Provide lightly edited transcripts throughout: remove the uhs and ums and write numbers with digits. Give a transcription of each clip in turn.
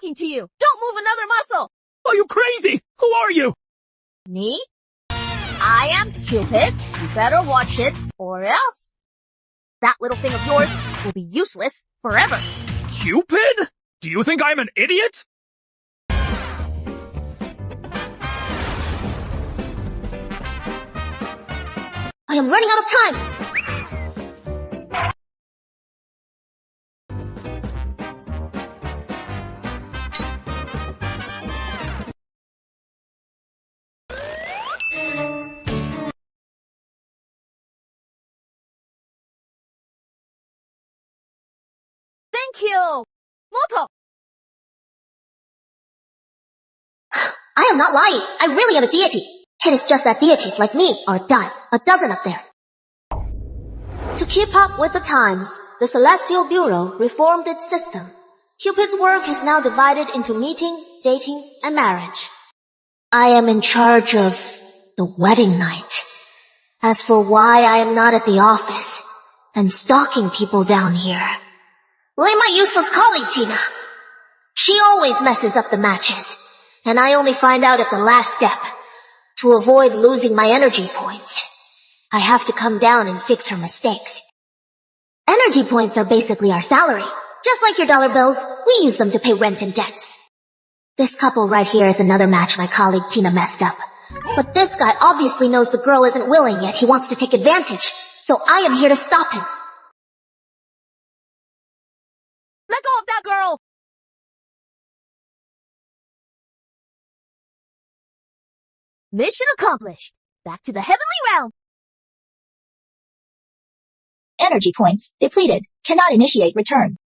talking to you. Don't move another muscle. Are you crazy? Who are you? Me? I am Cupid. You better watch it, or else that little thing of yours will be useless forever. Cupid? Do you think I'm an idiot? I am running out of time. Thank you! Moto! I am not lying. I really am a deity. It is just that deities like me are dying. A dozen up there. To keep up with the times, the Celestial Bureau reformed its system. Cupid's work is now divided into meeting, dating, and marriage. I am in charge of the wedding night. As for why I am not at the office and stalking people down here, blame my useless colleague, Tina. She always messes up the matches, and I only find out at the last step. To avoid losing my energy points, I have to come down and fix her mistakes. Energy points are basically our salary. Just like your dollar bills, we use them to pay rent and debts. This couple right here is another match my colleague Tina messed up. But this guy obviously knows the girl isn't willing yet he wants to take advantage, so I am here to stop him. Let go of that girl! Mission accomplished. Back to the heavenly realm. Energy points depleted. Cannot initiate return.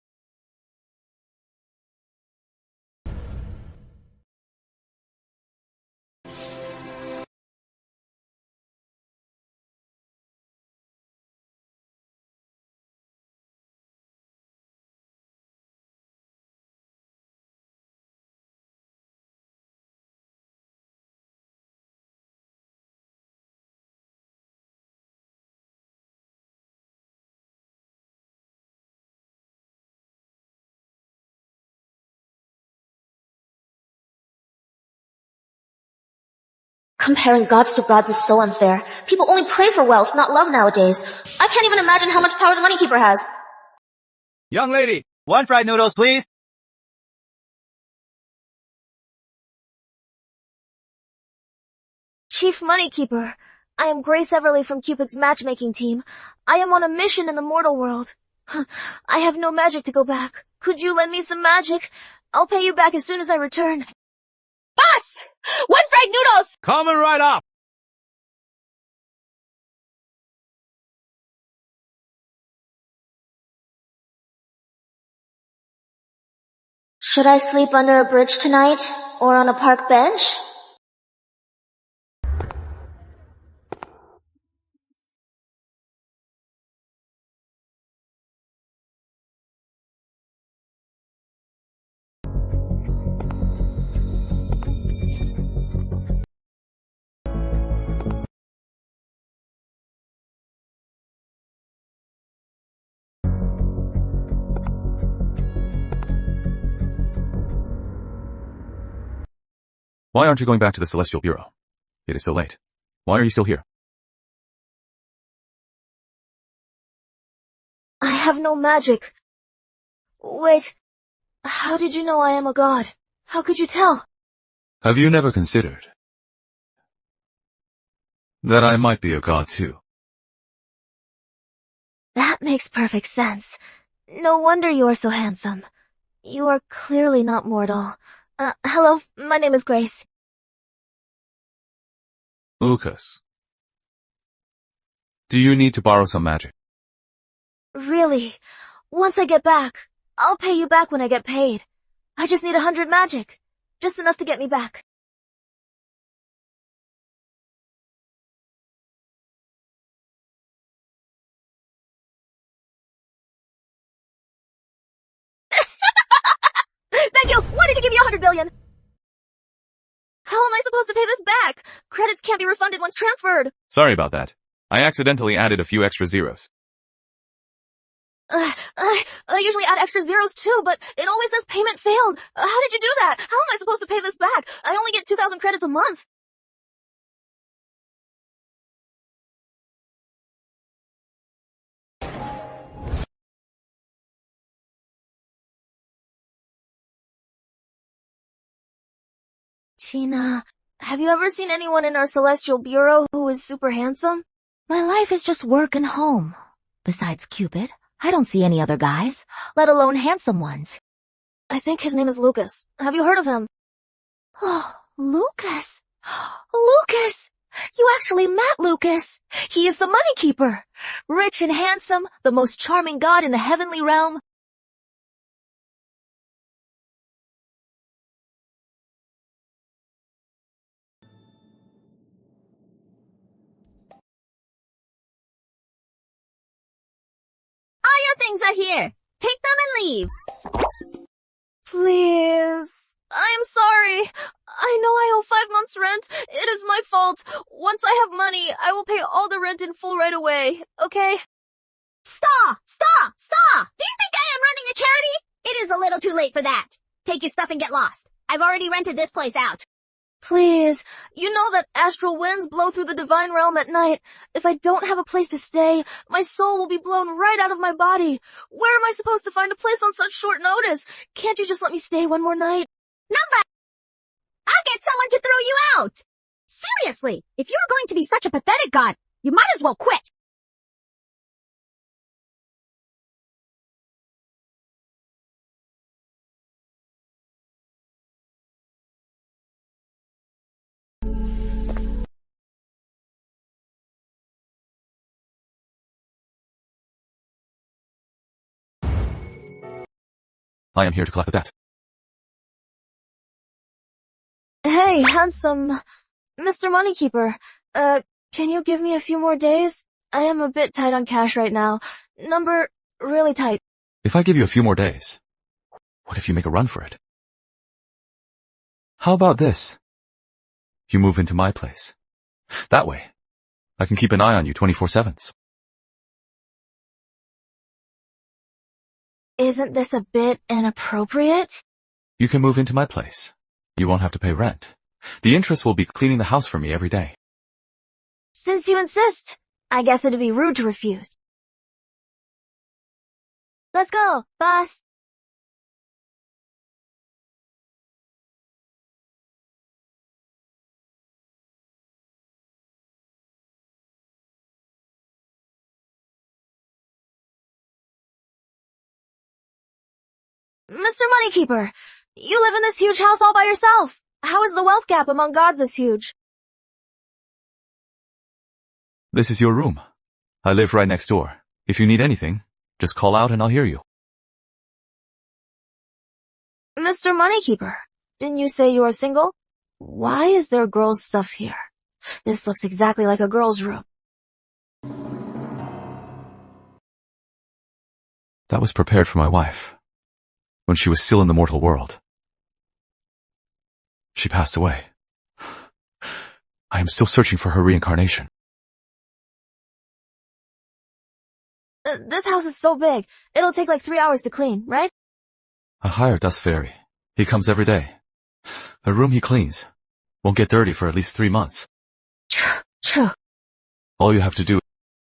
Comparing gods to gods is so unfair. People only pray for wealth, not love nowadays. I can't even imagine how much power the Money Keeper has. Young lady, 1 fried noodles, please. Chief Money Keeper, I am Grace Everly from Cupid's matchmaking team. I am on a mission in the mortal world. I have no magic to go back. Could you lend me some magic? I'll pay you back as soon as I return. Boss! 1 fried noodles! Coming right up. Should I sleep under a bridge tonight? Or on a park bench? Why aren't you going back to the Celestial Bureau? It is so late. Why are you still here? I have no magic. Wait, how did you know I am a god? How could you tell? Have you never considered that I might be a god too? That makes perfect sense. No wonder you are so handsome. You are clearly not mortal. Hello, my name is Grace. Lucas, do you need to borrow some magic? Really? Once I get back, I'll pay you back when I get paid. I just need 100 magic. Just enough to get me back. Thank you! Why did you give me 100 billion? How am I supposed to pay this back? Credits can't be refunded once transferred. Sorry about that. I accidentally added a few extra zeros. I usually add extra zeros too, but it always says payment failed. How did you do that? How am I supposed to pay this back? I only get 2,000 credits a month. Tina, have you ever seen anyone in our Celestial Bureau who is super handsome? My life is just work and home. Besides Cupid, I don't see any other guys, let alone handsome ones. I think his name is Lucas. Have you heard of him? Oh, Lucas! Lucas! You actually met Lucas! He is the Money Keeper! Rich and handsome, the most charming god in the heavenly realm. Things are here. Take them and leave. Please. I am sorry. I know I owe 5 months' rent. It is my fault. Once I have money, I will pay all the rent in full right away, okay? Stop! Stop! Stop! Do you think I am running a charity? It is a little too late for that. Take your stuff and get lost. I've already rented this place out. Please. You know that astral winds blow through the divine realm at night. If I don't have a place to stay, my soul will be blown right out of my body. Where am I supposed to find a place on such short notice? Can't you just let me stay one more night? Number! I'll get someone to throw you out. Seriously, if you're going to be such a pathetic god, you might as well quit. I am here to collect the debt. Hey, handsome Mr. Moneykeeper, can you give me a few more days? I am a bit tight on cash right now. Number, really tight. If I give you a few more days, what if you make a run for it? How about this? You move into my place. That way, I can keep an eye on you 24/7. Isn't this a bit inappropriate? You can move into my place. You won't have to pay rent. The interest will be cleaning the house for me every day. Since you insist, I guess it'd be rude to refuse. Let's go, boss. Mr. Moneykeeper, you live in this huge house all by yourself. How is the wealth gap among gods this huge? This is your room. I live right next door. If you need anything, just call out and I'll hear you. Mr. Moneykeeper, didn't you say you are single? Why is there girls' stuff here? This looks exactly like a girl's room. That was prepared for my wife, when she was still in the mortal world. She passed away. I am still searching for her reincarnation. This house is so big, it'll take like 3 hours to clean, right? I hired Dust Fairy. He comes every day. The room he cleans won't get dirty for at least 3 months. True. All you have to do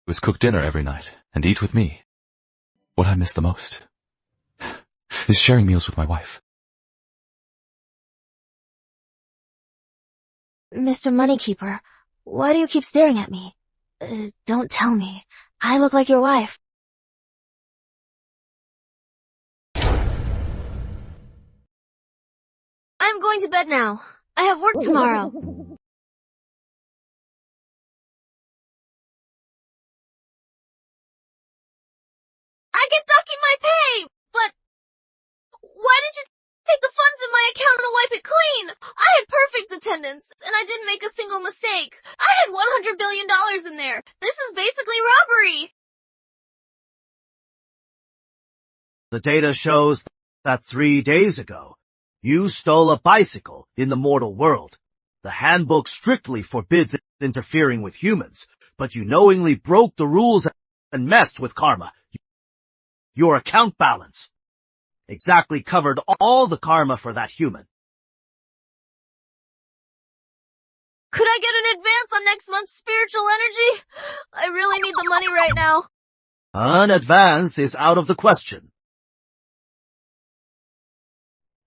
is cook dinner every night and eat with me. What I miss the most is sharing meals with my wife. Mr. Moneykeeper, why do you keep staring at me? Don't tell me. I look like your wife. I'm going to bed now. I have work tomorrow. I get docked my pay, but why did you take the funds in my account and wipe it clean? I had perfect attendance, and I didn't make a single mistake. I had $100 billion in there. This is basically robbery. The data shows that 3 days ago, you stole a bicycle in the mortal world. The handbook strictly forbids interfering with humans, but you knowingly broke the rules and messed with karma. your account balance. Exactly covered all the karma for that human. Could I get an advance on next month's spiritual energy? I really need the money right now. An advance is out of the question.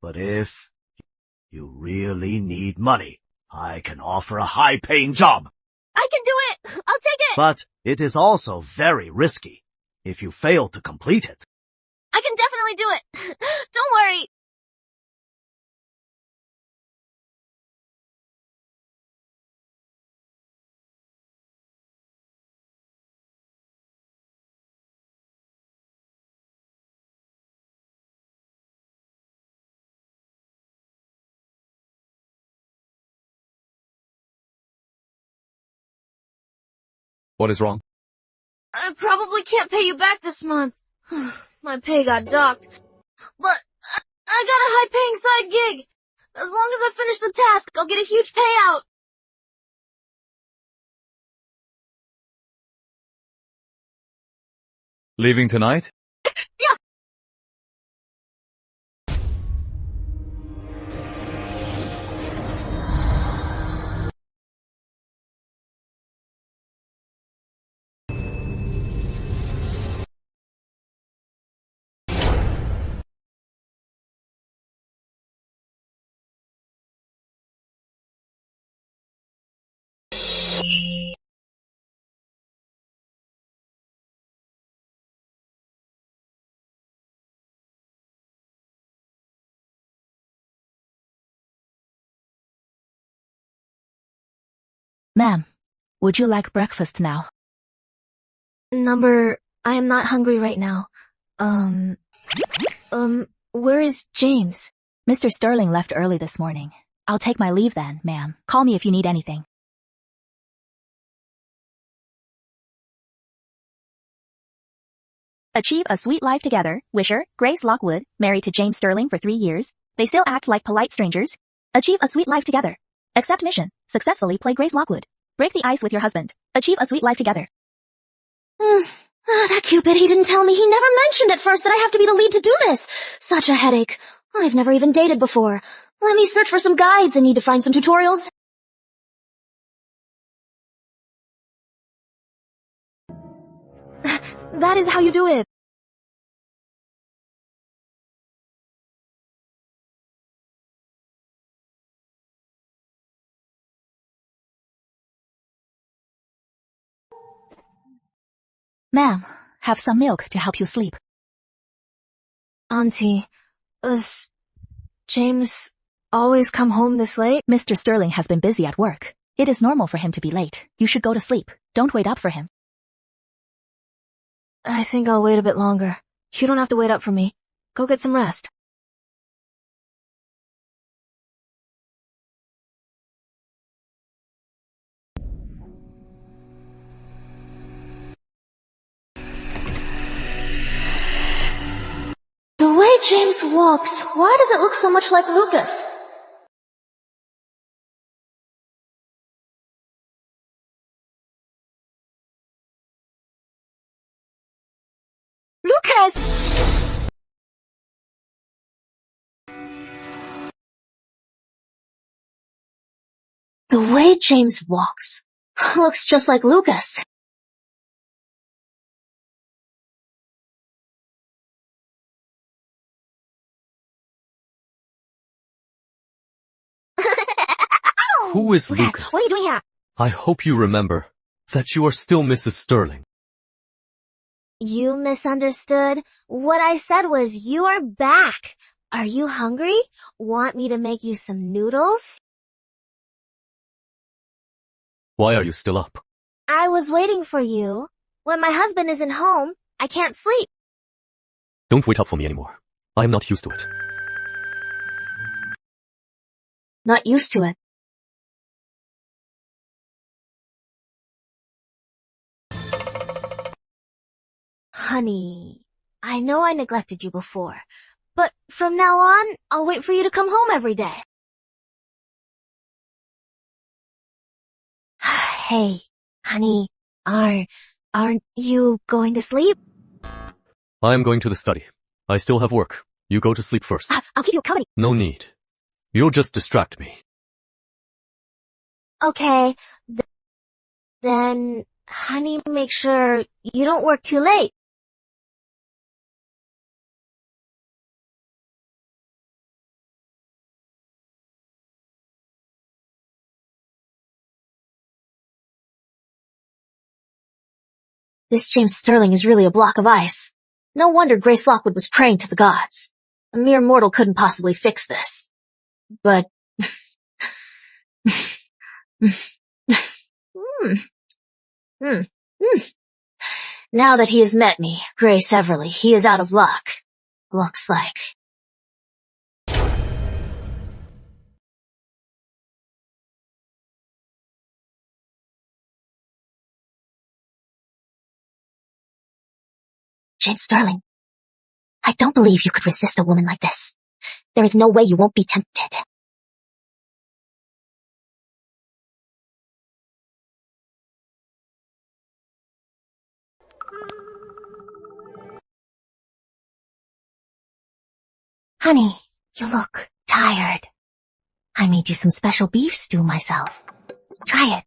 But if you really need money, I can offer a high-paying job. I can do it! I'll take it! But it is also very risky if you fail to complete it. I can definitely do it! Don't worry! What is wrong? I probably can't pay you back this month. My pay got docked. But I got a high-paying side gig. As long as I finish the task, I'll get a huge payout. Leaving tonight? Yeah. Ma'am, would you like breakfast now? I am not hungry right now. Where is James? Mr. Sterling left early this morning. I'll take my leave then, ma'am. Call me if you need anything. Achieve a sweet life together. Wisher, Grace Lockwood, married to James Sterling for 3 years. They still act like polite strangers. Achieve a sweet life together. Accept mission. Successfully play Grace Lockwood. Break the ice with your husband. Achieve a sweet life together. That Cupid, he didn't tell me. He never mentioned at first that I have to be the lead to do this. Such a headache. I've never even dated before. Let me search for some guides. I need to find some tutorials. That is how you do it. Ma'am, have some milk to help you sleep. Auntie, does James always come home this late? Mr. Sterling has been busy at work. It is normal for him to be late. You should go to sleep. Don't wait up for him. I think I'll wait a bit longer. You don't have to wait up for me. Go get some rest. The way James walks, why does it look so much like Lucas? Lucas! The way James walks looks just like Lucas. Who is Lucas, Lucas? what are you doing here? I hope you remember that you are still Mrs. Sterling. You misunderstood. What I said was you are back. Are you hungry? Want me to make you some noodles? Why are you still up? I was waiting for you. When my husband isn't home, I can't sleep. Don't wait up for me anymore. I am not used to it. Not used to it. Honey, I know I neglected you before, but from now on, I'll wait for you to come home every day. Hey, honey, aren't you going to sleep? I am going to the study. I still have work. You go to sleep first. I'll keep you company. No need. You'll just distract me. Okay. Then, honey, make sure you don't work too late. This James Sterling is really a block of ice. No wonder Grace Lockwood was praying to the gods. A mere mortal couldn't possibly fix this. But... Now that he has met me, Grace Everly, he is out of luck. Looks like. James Sterling, I don't believe you could resist a woman like this. There is no way you won't be tempted. Honey, you look tired. I made you some special beef stew myself. Try it.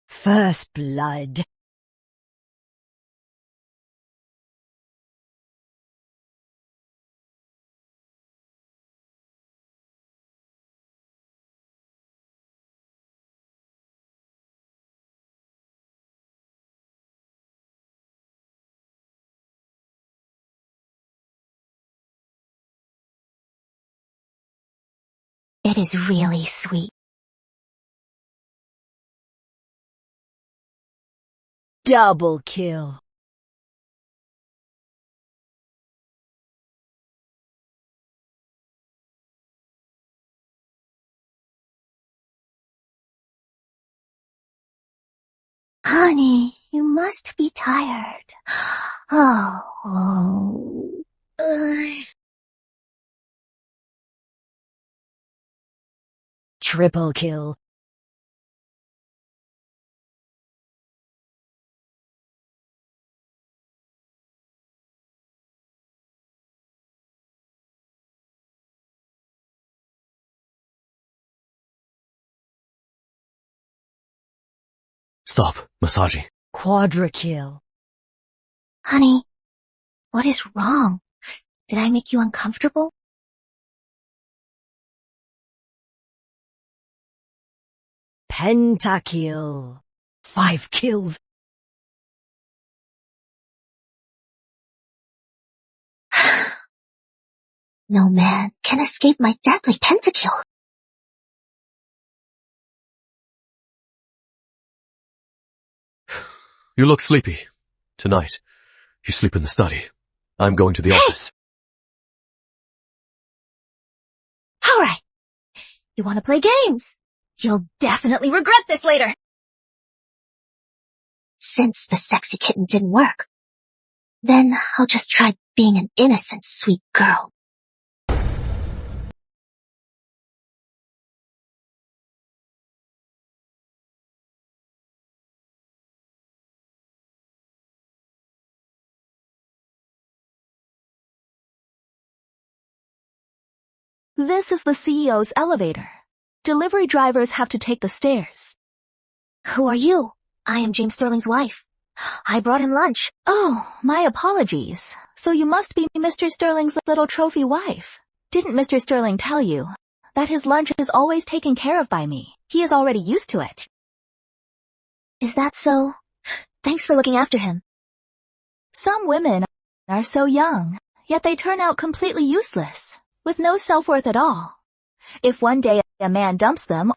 First blood. It is really sweet. Double kill. Honey, you must be tired. Oh. Triple kill. Stop massaging. Quadra kill. Honey, what is wrong? Did I make you uncomfortable? Pentakill. 5 kills. No man can escape my deadly pentakill. You look sleepy. Tonight, you sleep in the study. I'm going to the office. Alright. You wanna play games? You'll definitely regret this later. Since the sexy kitten didn't work, then I'll just try being an innocent, sweet girl. This is the CEO's elevator. Delivery drivers have to take the stairs. Who are you? I am James Sterling's wife. I brought him lunch. Oh, my apologies. So you must be Mr. Sterling's little trophy wife. Didn't Mr. Sterling tell you that his lunch is always taken care of by me? He is already used to it. Is that so? Thanks for looking after him. Some women are so young, yet they turn out completely useless, with no self-worth at all. If one day a man dumps them,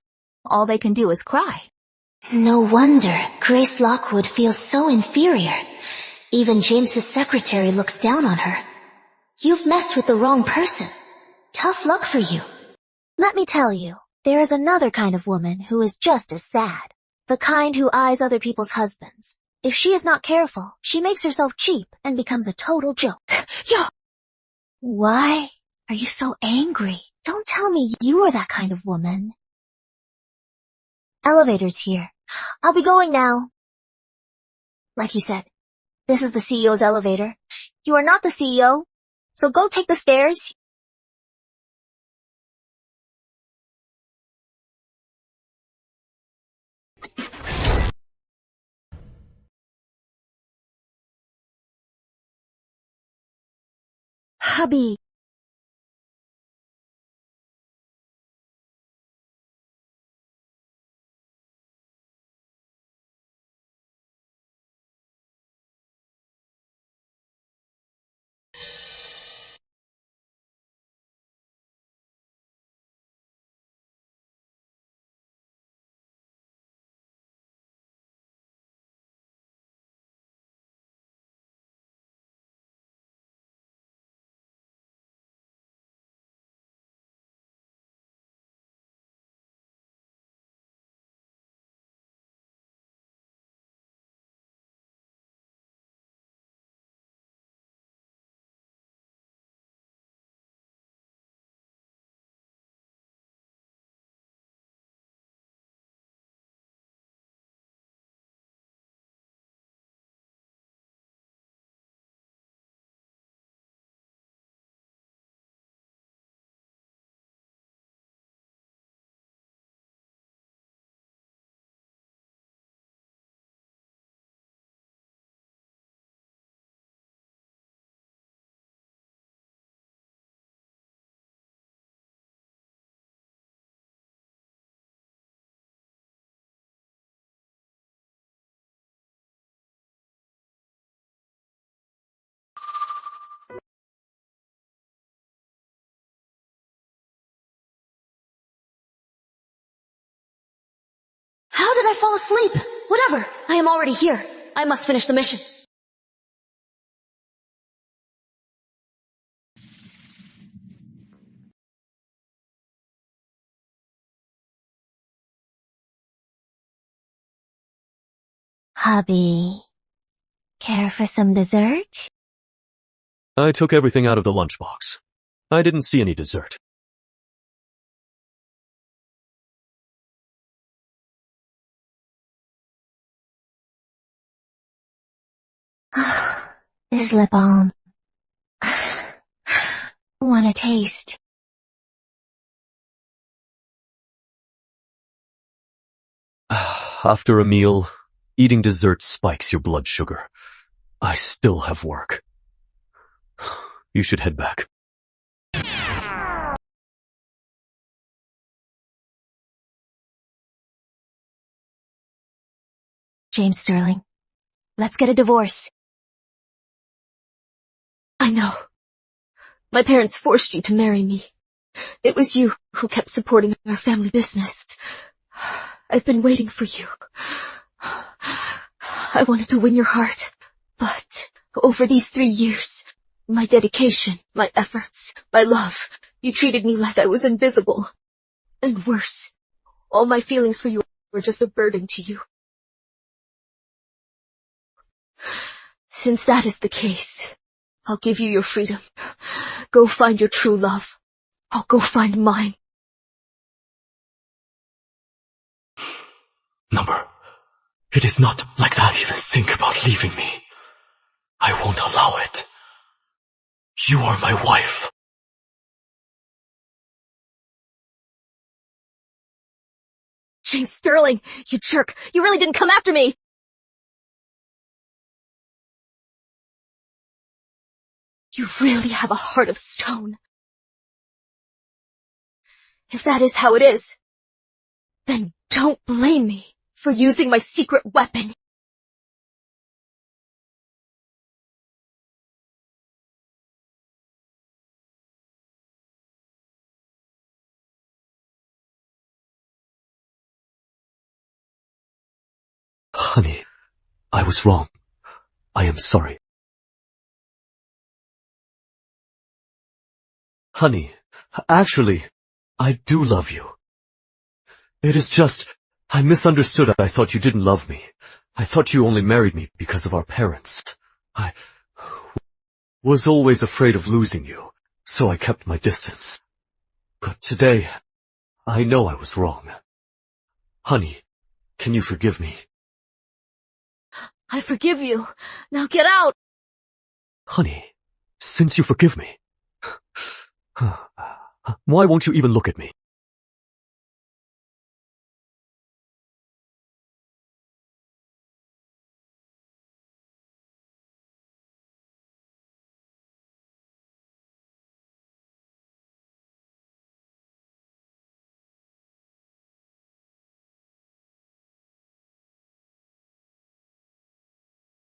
all they can do is cry. No wonder Grace Lockwood feels so inferior. Even James's secretary looks down on her. You've messed with the wrong person. Tough luck for you. Let me tell you, there is another kind of woman who is just as sad. The kind who eyes other people's husbands. If she is not careful, she makes herself cheap and becomes a total joke. Yo! Why are you so angry? Don't tell me you are that kind of woman. Elevator's here. I'll be going now. Like you said, this is the CEO's elevator. You are not the CEO, so go take the stairs. Hubby. How did I fall asleep? Whatever, I am already here. I must finish the mission. Hubby, care for some dessert? I took everything out of the lunchbox. I didn't see any dessert. This lip balm. Want a taste? After a meal, eating dessert spikes your blood sugar. I still have work. You should head back. James Sterling, let's get a divorce. I know. My parents forced you to marry me. It was you who kept supporting our family business. I've been waiting for you. I wanted to win your heart, but over these 3 years, my dedication, my efforts, my love, you treated me like I was invisible. And worse, all my feelings for you were just a burden to you. Since that is the case, I'll give you your freedom. Go find your true love. I'll go find mine. Number, it is not like that. Even think about leaving me. I won't allow it. You are my wife. James Sterling, you jerk. You really didn't come after me. You really have a heart of stone. If that is how it is, then don't blame me for using my secret weapon. Honey, I was wrong. I am sorry. Honey, actually, I do love you. It is just, I misunderstood. I thought you didn't love me. I thought you only married me because of our parents. I was always afraid of losing you, so I kept my distance. But today, I know I was wrong. Honey, can you forgive me? I forgive you. Now get out. Honey, since you forgive me, why won't you even look at me?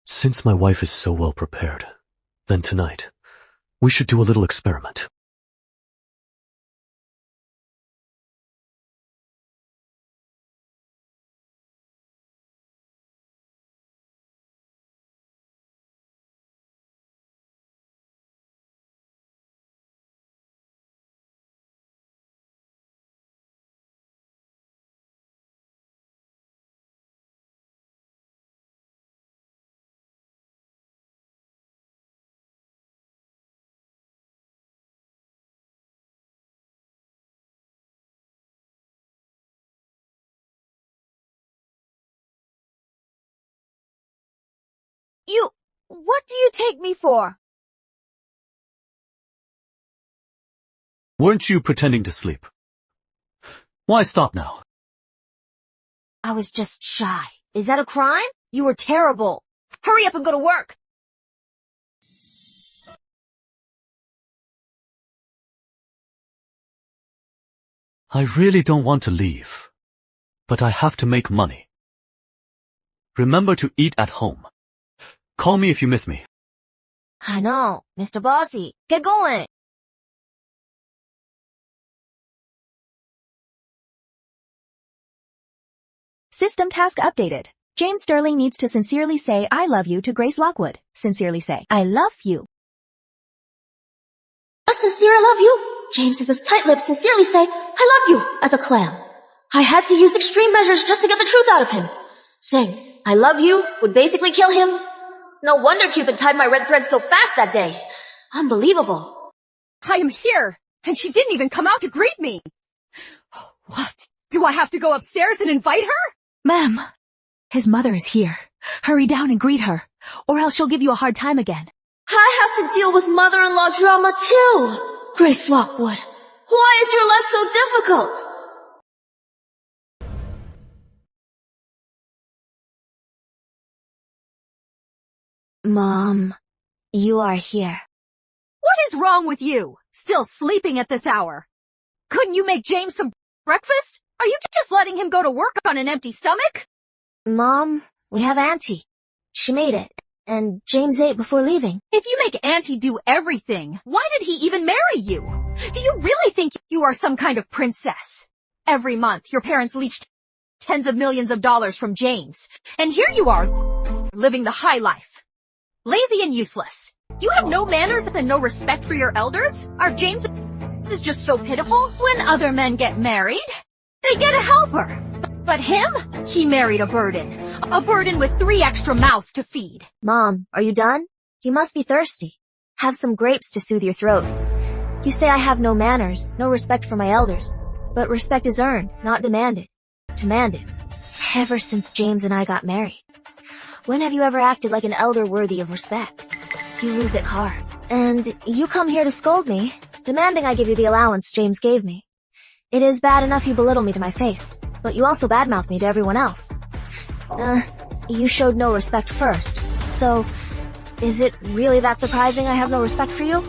Since my wife is so well prepared, then tonight, we should do a little experiment. What do you take me for? Weren't you pretending to sleep? Why stop now? I was just shy. Is that a crime? You were terrible. Hurry up and go to work. I really don't want to leave, but I have to make money. Remember to eat at home. Call me if you miss me. I know, Mr. Bossy. Get going. System task updated. James Sterling needs to sincerely say I love you to Grace Lockwood. Sincerely say, I love you. A sincere I love you. James is his tight-lipped sincerely say, I love you, as a clam. I had to use extreme measures just to get the truth out of him. Saying, I love you would basically kill him. No wonder Cupid tied my red thread so fast that day. Unbelievable. I am here, and she didn't even come out to greet me. What? Do I have to go upstairs and invite her? Ma'am, his mother is here. Hurry down and greet her, or else she'll give you a hard time again. I have to deal with mother-in-law drama too. Grace Lockwood, why is your life so difficult? Mom, you are here. What is wrong with you? Still sleeping at this hour? Couldn't you make James some breakfast? Are you just letting him go to work on an empty stomach? Mom, we have Auntie. She made it, and James ate before leaving. If you make Auntie do everything, why did he even marry you? Do you really think you are some kind of princess? Every month, your parents leached tens of millions of dollars from James, and here you are, living the high life. Lazy and useless. You have no manners and no respect for your elders? Our James is just so pitiful. When other men get married, they get a helper. But him? He married a burden. A burden with 3 extra mouths to feed. Mom, are you done? You must be thirsty. Have some grapes to soothe your throat. You say I have no manners, no respect for my elders. But respect is earned, not demanded. Demanded. Ever since James and I got married. When have you ever acted like an elder worthy of respect? You lose it hard. And you come here to scold me, demanding I give you the allowance James gave me. It is bad enough you belittle me to my face, but you also badmouth me to everyone else. You showed no respect first. So, is it really that surprising I have no respect for you?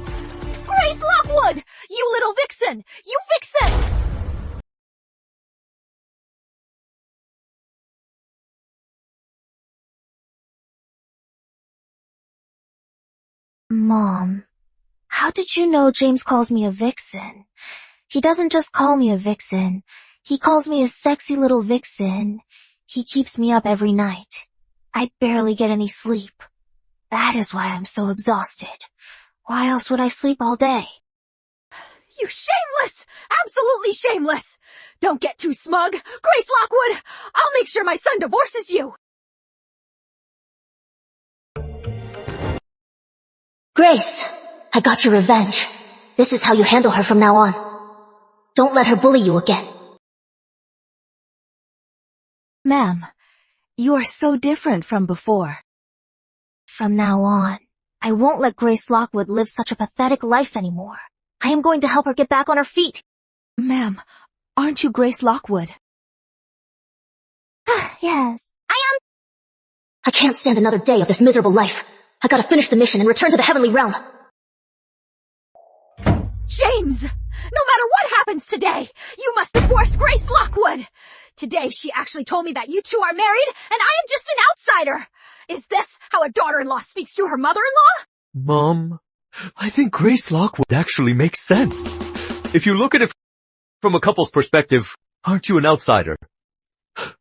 Grace Lockwood! You little vixen! You vixen! Mom, how did you know James calls me a vixen? He doesn't just call me a vixen. He calls me a sexy little vixen. He keeps me up every night. I barely get any sleep. That is why I'm so exhausted. Why else would I sleep all day? You shameless! Absolutely shameless! Don't get too smug! Grace Lockwood! I'll make sure my son divorces you! Grace, I got your revenge. This is how you handle her from now on. Don't let her bully you again. Ma'am, you are so different from before. From now on, I won't let Grace Lockwood live such a pathetic life anymore. I am going to help her get back on her feet. Ma'am, aren't you Grace Lockwood? Yes, I am. I can't stand another day of this miserable life. I gotta finish the mission and return to the heavenly realm. James! No matter what happens today, you must divorce Grace Lockwood! Today she actually told me that you two are married, and I am just an outsider! Is this how a daughter-in-law speaks to her mother-in-law? Mom, I think Grace Lockwood actually makes sense. If you look at it from a couple's perspective, aren't you an outsider?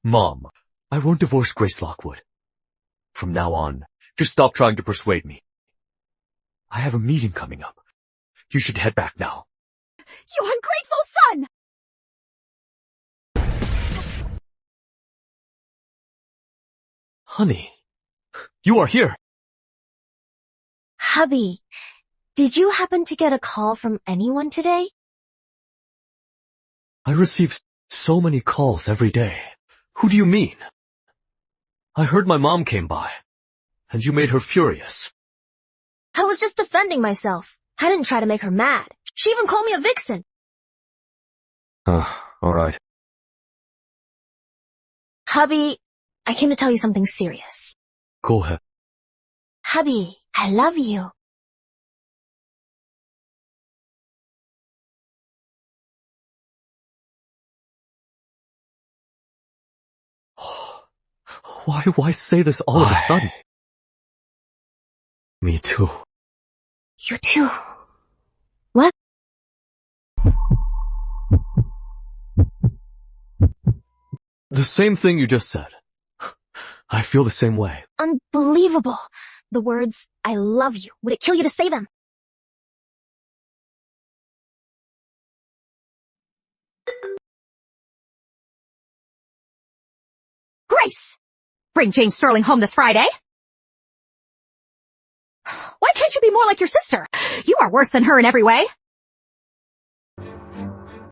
Mom, I won't divorce Grace Lockwood. From now on, just stop trying to persuade me. I have a meeting coming up. You should head back now. You ungrateful son! Honey, you are here. Hubby, did you happen to get a call from anyone today? I receive so many calls every day. Who do you mean? I heard my mom came by, and you made her furious. I was just defending myself. I didn't try to make her mad. She even called me a vixen. Alright. Hubby, I came to tell you something serious. Go ahead. Hubby, I love you. Why say this all of a sudden? Me too. You too. What? The same thing you just said. I feel the same way. Unbelievable. The words, I love you. Would it kill you to say them? Grace! Bring James Sterling home this Friday. Why can't you be more like your sister? You are worse than her in every way.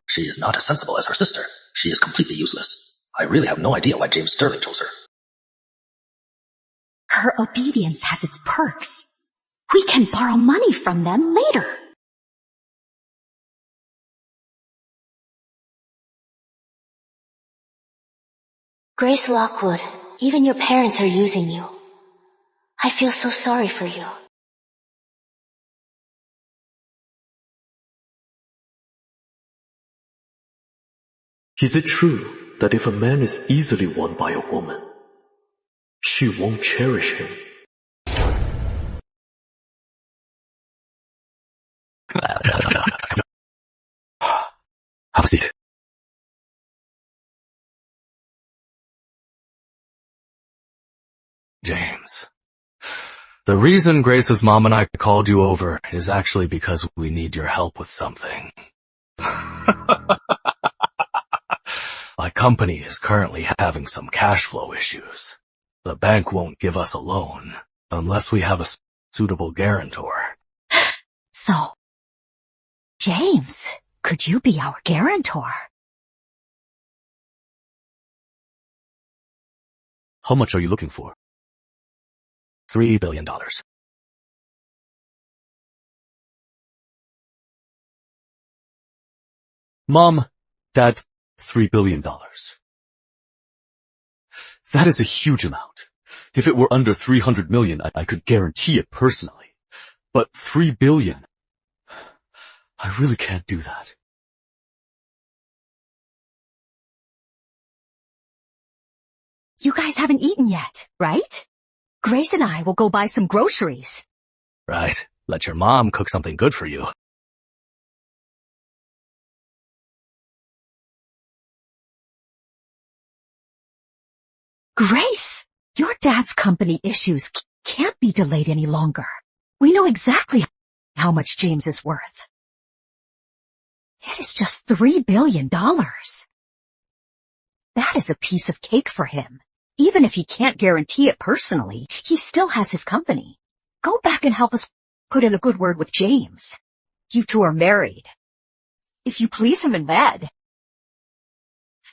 She is not as sensible as her sister. She is completely useless. I really have no idea why James Sterling chose her. Her obedience has its perks. We can borrow money from them later. Grace Lockwood, even your parents are using you. I feel so sorry for you. Is it true that if a man is easily won by a woman, she won't cherish him? Have a seat. James. The reason Grace's mom and I called you over is actually because we need your help with something. My company is currently having some cash flow issues. The bank won't give us a loan unless we have a suitable guarantor. So, James, could you be our guarantor? How much are you looking for? $3 billion. Mom, Dad, $3 billion. That is a huge amount. If it were under 300 million, I could guarantee it personally. But 3 billion, I really can't do that. You guys haven't eaten yet, right? Grace and I will go buy some groceries. Right. Let your mom cook something good for you. Grace, your dad's company issues can't be delayed any longer. We know exactly how much James is worth. It is just $3 billion. That is a piece of cake for him. Even if he can't guarantee it personally, he still has his company. Go back and help us put in a good word with James. You two are married. If you please him in bed,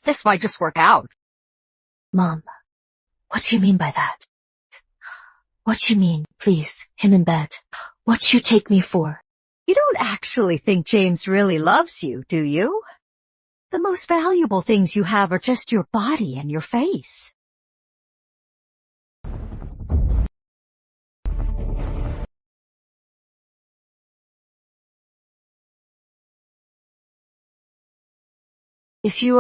this might just work out. Mom, what do you mean by that? What do you mean, please, him in bed? What you take me for? You don't actually think James really loves you, do you? The most valuable things you have are just your body and your face. If you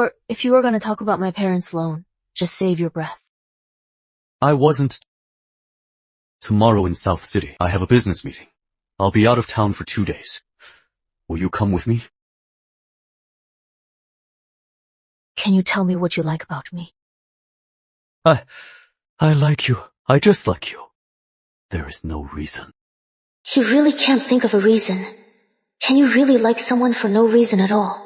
were gonna talk about my parents' loan, just save your breath. I wasn't. Tomorrow in South City, I have a business meeting. I'll be out of town for 2 days. Will you come with me? Can you tell me what you like about me? I like you. I just like you. There is no reason. You really can't think of a reason. Can you really like someone for no reason at all?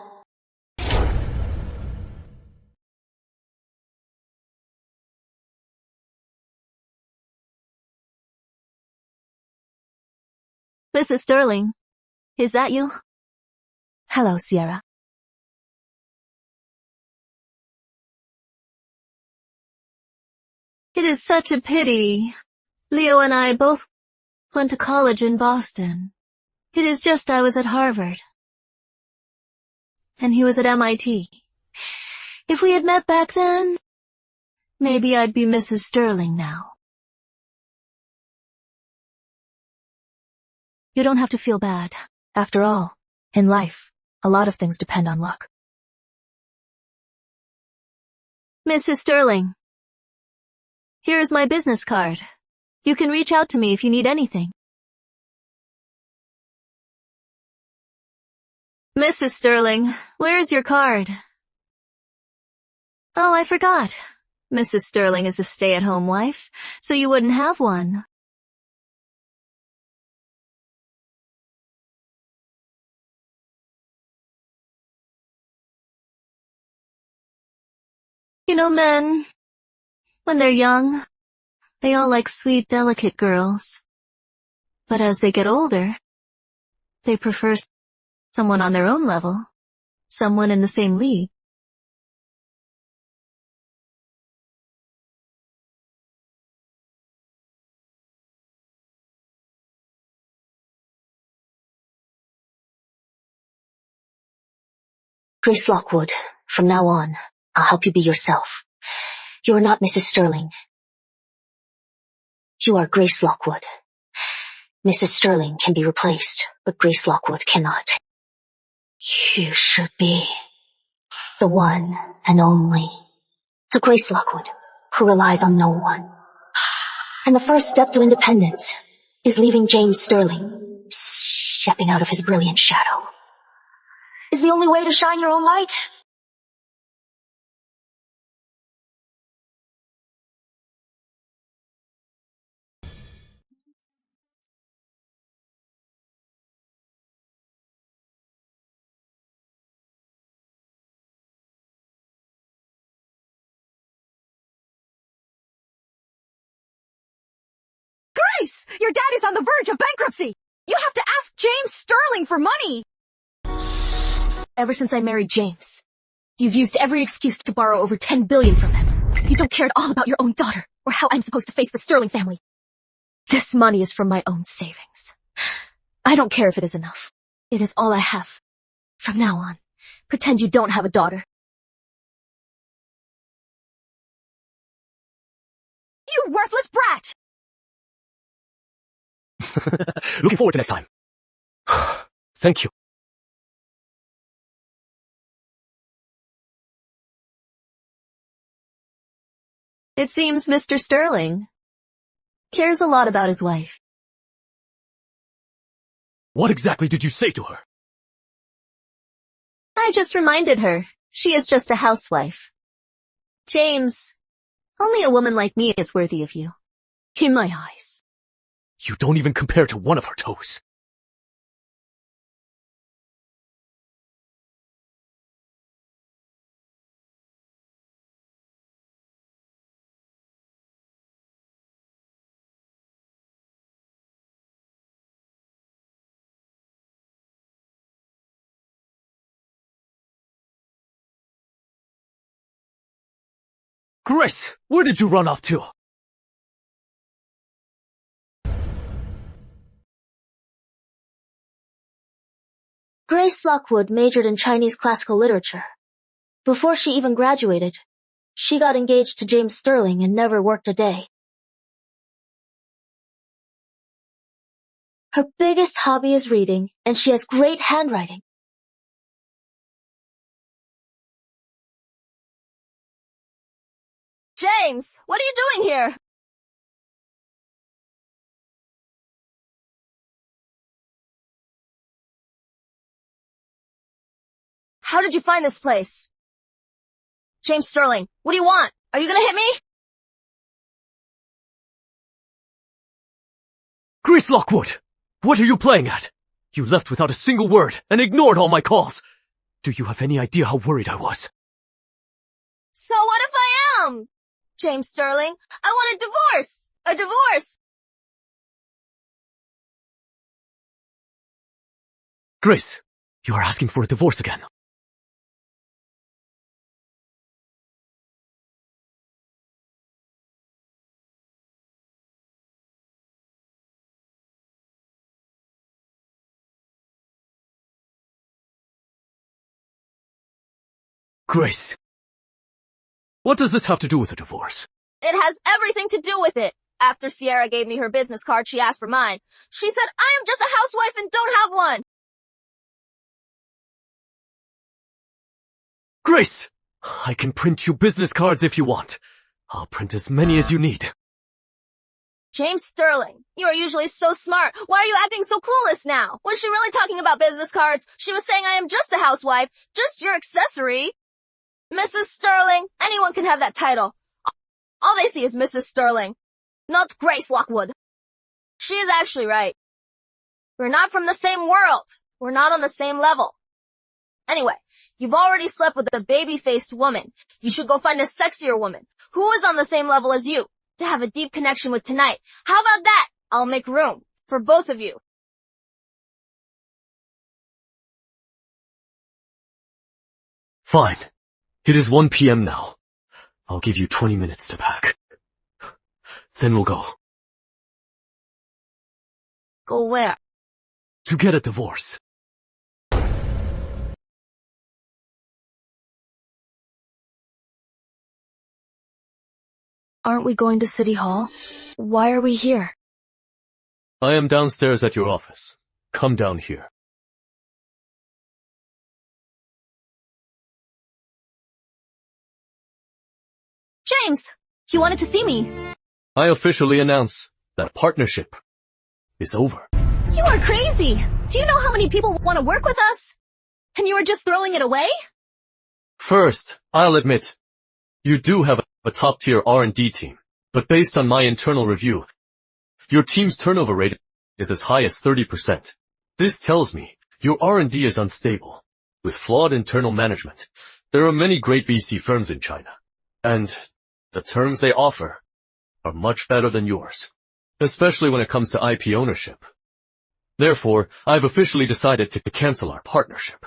Mrs. Sterling, is that you? Hello, Sierra. It is such a pity. Leo and I both went to college in Boston. It is just I was at Harvard. And he was at MIT. If we had met back then, maybe I'd be Mrs. Sterling now. You don't have to feel bad. After all, in life, a lot of things depend on luck. Mrs. Sterling, here is my business card. You can reach out to me if you need anything. Mrs. Sterling, where is your card? Oh, I forgot. Mrs. Sterling is a stay-at-home wife, so you wouldn't have one. You know, men, when they're young, they all like sweet, delicate girls. But as they get older, they prefer someone on their own level, someone in the same league. Grace Lockwood, from now on, I'll help you be yourself. You are not Mrs. Sterling. You are Grace Lockwood. Mrs. Sterling can be replaced, but Grace Lockwood cannot. You should be the one and only. The Grace Lockwood, who relies on no one. And the first step to independence is leaving James Sterling, stepping out of his brilliant shadow. Is the only way to shine your own light. Grace! Your daddy's on the verge of bankruptcy! You have to ask James Sterling for money! Ever since I married James, you've used every excuse to borrow over $10 billion from him. You don't care at all about your own daughter, or how I'm supposed to face the Sterling family. This money is from my own savings. I don't care if it is enough. It is all I have. From now on, pretend you don't have a daughter. You worthless brat! Looking forward to next time. Thank you. It seems Mr. Sterling cares a lot about his wife. What exactly did you say to her? I just reminded her she is just a housewife. James, only a woman like me is worthy of you. In my eyes. You don't even compare to one of her toes. Grace, where did you run off to? Grace Lockwood majored in Chinese classical literature. Before she even graduated, she got engaged to James Sterling and never worked a day. Her biggest hobby is reading, and she has great handwriting. James, what are you doing here? How did you find this place? James Sterling, what do you want? Are you gonna hit me? Grace Lockwood! What are you playing at? You left without a single word and ignored all my calls. Do you have any idea how worried I was? So what if I am? James Sterling, I want a divorce! A divorce! Grace, you are asking for a divorce again. Grace, what does this have to do with a divorce? It has everything to do with it. After Sierra gave me her business card, she asked for mine. She said, I am just a housewife and don't have one. Grace, I can print you business cards if you want. I'll print as many as you need. James Sterling, you are usually so smart. Why are you acting so clueless now? Was she really talking about business cards? She was saying I am just a housewife, just your accessory. Mrs. Sterling, anyone can have that title. All they see is Mrs. Sterling, not Grace Lockwood. She is actually right. We're not from the same world. We're not on the same level. Anyway, you've already slept with a baby-faced woman. You should go find a sexier woman who is on the same level as you to have a deep connection with tonight. How about that? I'll make room for both of you. Fine. It is 1 p.m. now. I'll give you 20 minutes to pack. Then we'll go. Go where? To get a divorce. Aren't we going to City Hall? Why are we here? I am downstairs at your office. Come down here. James, you wanted to see me. I officially announce that partnership is over. You are crazy. Do you know how many people want to work with us? And you are just throwing it away? First, I'll admit, you do have a top-tier R&D team, but based on my internal review, your team's turnover rate is as high as 30%. This tells me your R&D is unstable, with flawed internal management. There are many great VC firms in China, and the terms they offer are much better than yours, especially when it comes to IP ownership. Therefore, I've officially decided to cancel our partnership.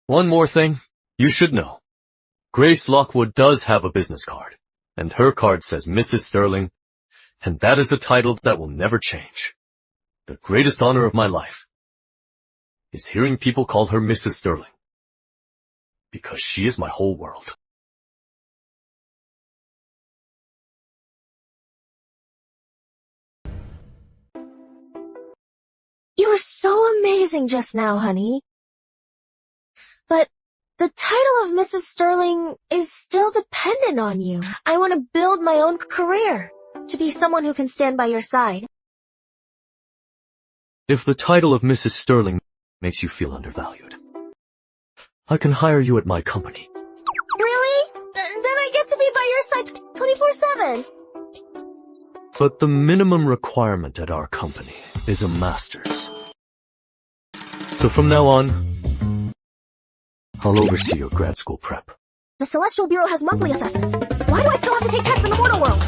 One more thing you should know. Grace Lockwood does have a business card, and her card says Mrs. Sterling, and that is a title that will never change. The greatest honor of my life is hearing people call her Mrs. Sterling, because she is my whole world. You were so amazing just now, honey. But the title of Mrs. Sterling is still dependent on you. I want to build my own career, to be someone who can stand by your side. If the title of Mrs. Sterling makes you feel undervalued, I can hire you at my company. Really? Then I get to be by your side 24/7. But the minimum requirement at our company is a master's. So from now on, I'll oversee your grad school prep. The Celestial Bureau has monthly assessments. Why do I still have to take tests in the mortal world?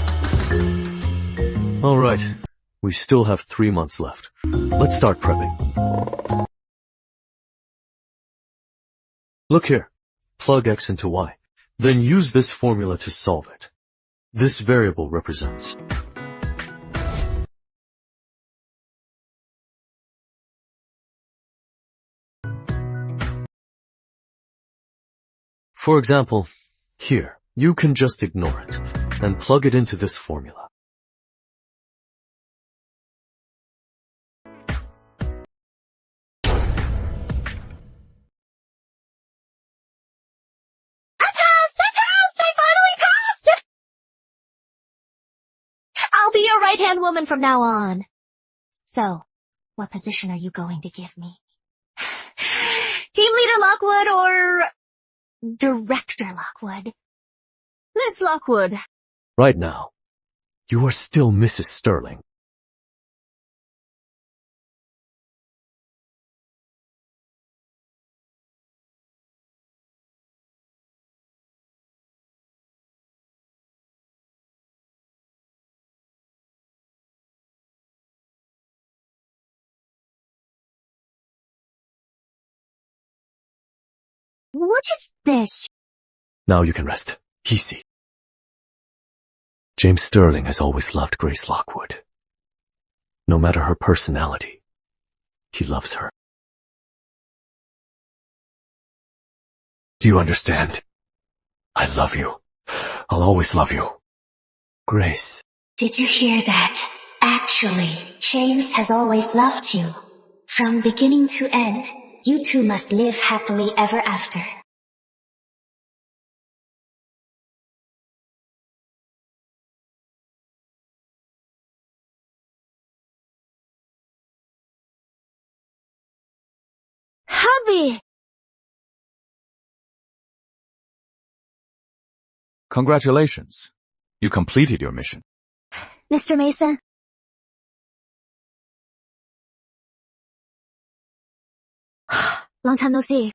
All right, we still have 3 months left. Let's start prepping. Look here. Plug X into Y. Then use this formula to solve it. This variable represents For example, here, you can just ignore it and plug it into this formula. I'll be your right-hand woman from now on. So, what position are you going to give me? Team Leader Lockwood or Director Lockwood? Miss Lockwood. Right now, you are still Mrs. Sterling. What is this? Now you can rest. Easy. James Sterling has always loved Grace Lockwood. No matter her personality, he loves her. Do you understand? I love you. I'll always love you. Grace. Did you hear that? Actually, James has always loved you. From beginning to end, you two must live happily ever after. Happy! Congratulations. You completed your mission. Mr. Mason? Long time no see.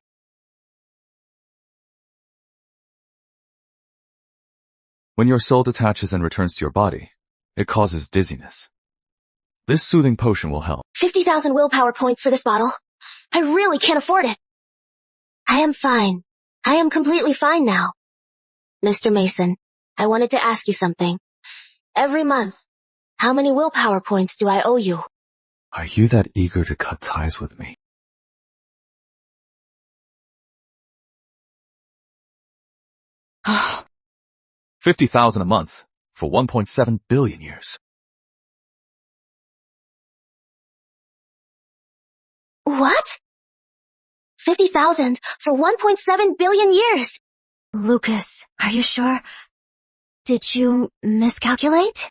When your soul detaches and returns to your body, it causes dizziness. This soothing potion will help. 50,000 willpower points for this bottle. I really can't afford it. I am fine. I am completely fine now. Mr. Mason, I wanted to ask you something. Every month, how many willpower points do I owe you? Are you that eager to cut ties with me? $50,000 a month for 1.7 billion years. What? 50,000 for 1.7 billion years? Lucas, are you sure? Did you miscalculate?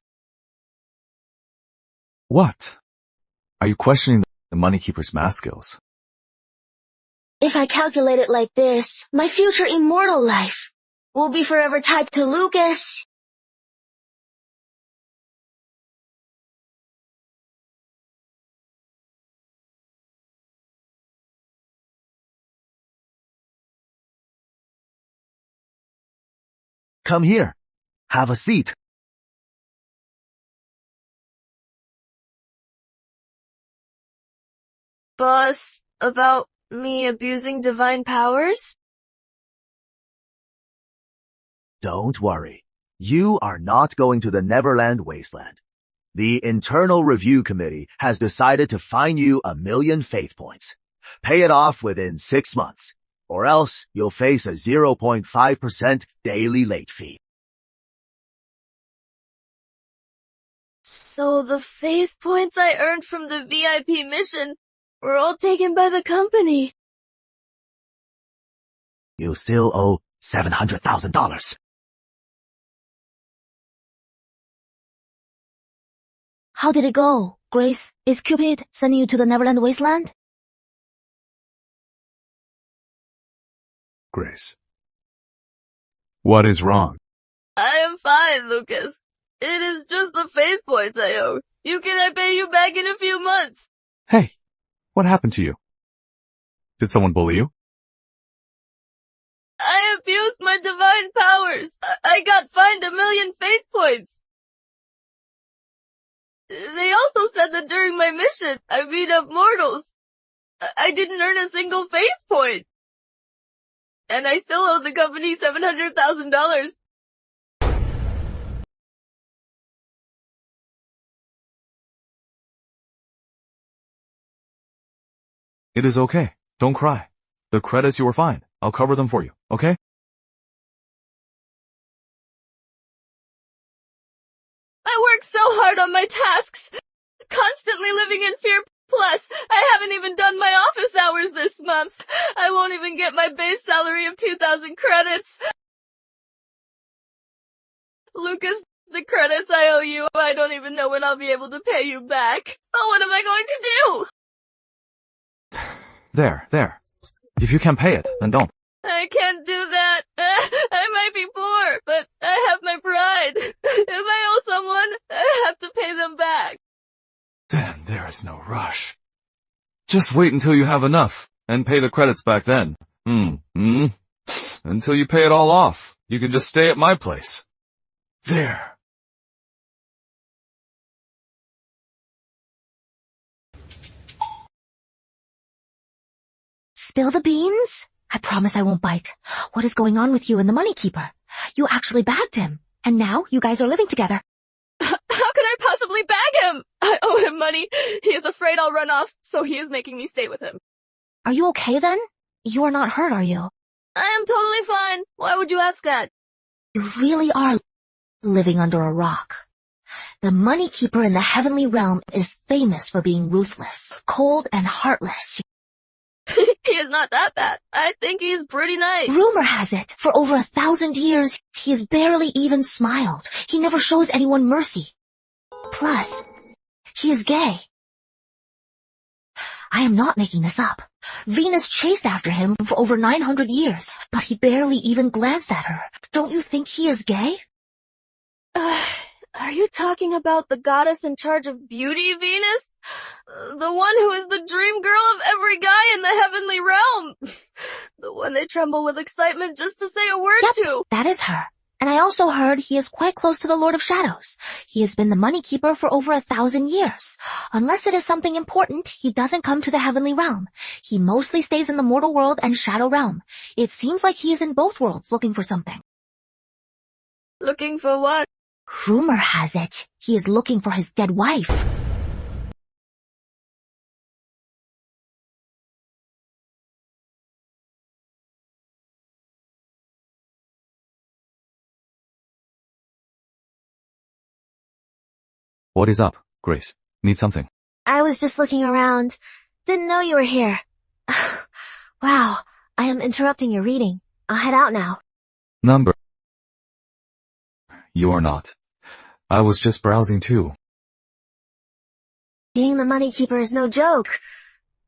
What? Are you questioning the Money Keeper's math skills? If I calculate it like this, my future immortal life will be forever tied to Lucas. Come here. Have a seat. Boss, about me abusing divine powers? Don't worry. You are not going to the Neverland Wasteland. The Internal Review Committee has decided to fine you 1,000,000 faith points. Pay it off within 6 months, or else you'll face a 0.5% daily late fee. So the faith points I earned from the VIP mission were all taken by the company. You still owe $700,000. How did it go, Grace? Is Cupid sending you to the Neverland Wasteland? Grace. What is wrong? I am fine, Lucas. It is just the faith points I owe. Can I pay you back in a few months? Hey, what happened to you? Did someone bully you? I abused my divine powers. I got fined 1,000,000 faith points. They also said that during my mission, I beat up mortals. I didn't earn a single faith point. and I still owe the company $700,000. It is okay. Don't cry. The credits you were fine. I'll cover them for you, okay? I work so hard on my tasks, constantly living in fear. Plus, I haven't even done my office hours this month. I won't even get my base salary of 2,000 credits. Lucas, the credits I owe you, I don't even know when I'll be able to pay you back. Oh, what am I going to do? There. If you can't pay it, then don't. I can't do that. I might be poor, but I have my pride. If I owe someone, I have to pay them back. Then there is no rush. Just wait until you have enough, and pay the credits back then. Until you pay it all off, you can just stay at my place. There. Spill the beans? I promise I won't bite. What is going on with you and the money keeper? You actually bagged him, and now you guys are living together. How could I possibly bag him? I owe him money. He is afraid I'll run off, so he is making me stay with him. Are you okay then? You are not hurt, are you? I am totally fine. Why would you ask that? You really are living under a rock. The money keeper in the heavenly realm is famous for being ruthless, cold, and heartless. He is not that bad. I think he's pretty nice. Rumor has it, for over 1,000 years, he has barely even smiled. He never shows anyone mercy. Plus, he is gay. I am not making this up. Venus chased after him for over 900 years, but he barely even glanced at her. Don't you think he is gay? Are you talking about the goddess in charge of beauty, Venus? The one who is the dream girl of every guy in the heavenly realm. The one they tremble with excitement just to say a word to. That is her. And I also heard he is quite close to the Lord of Shadows. He has been the money keeper for over 1,000 years. Unless it is something important, he doesn't come to the heavenly realm. He mostly stays in the mortal world and shadow realm. It seems like he is in both worlds looking for something. Looking for what? Rumor has it, he is looking for his dead wife. What is up, Grace? Need something? I was just looking around. Didn't know you were here. Wow, I am interrupting your reading. I'll head out now. Number. You are not. I was just browsing too. Being the money keeper is no joke.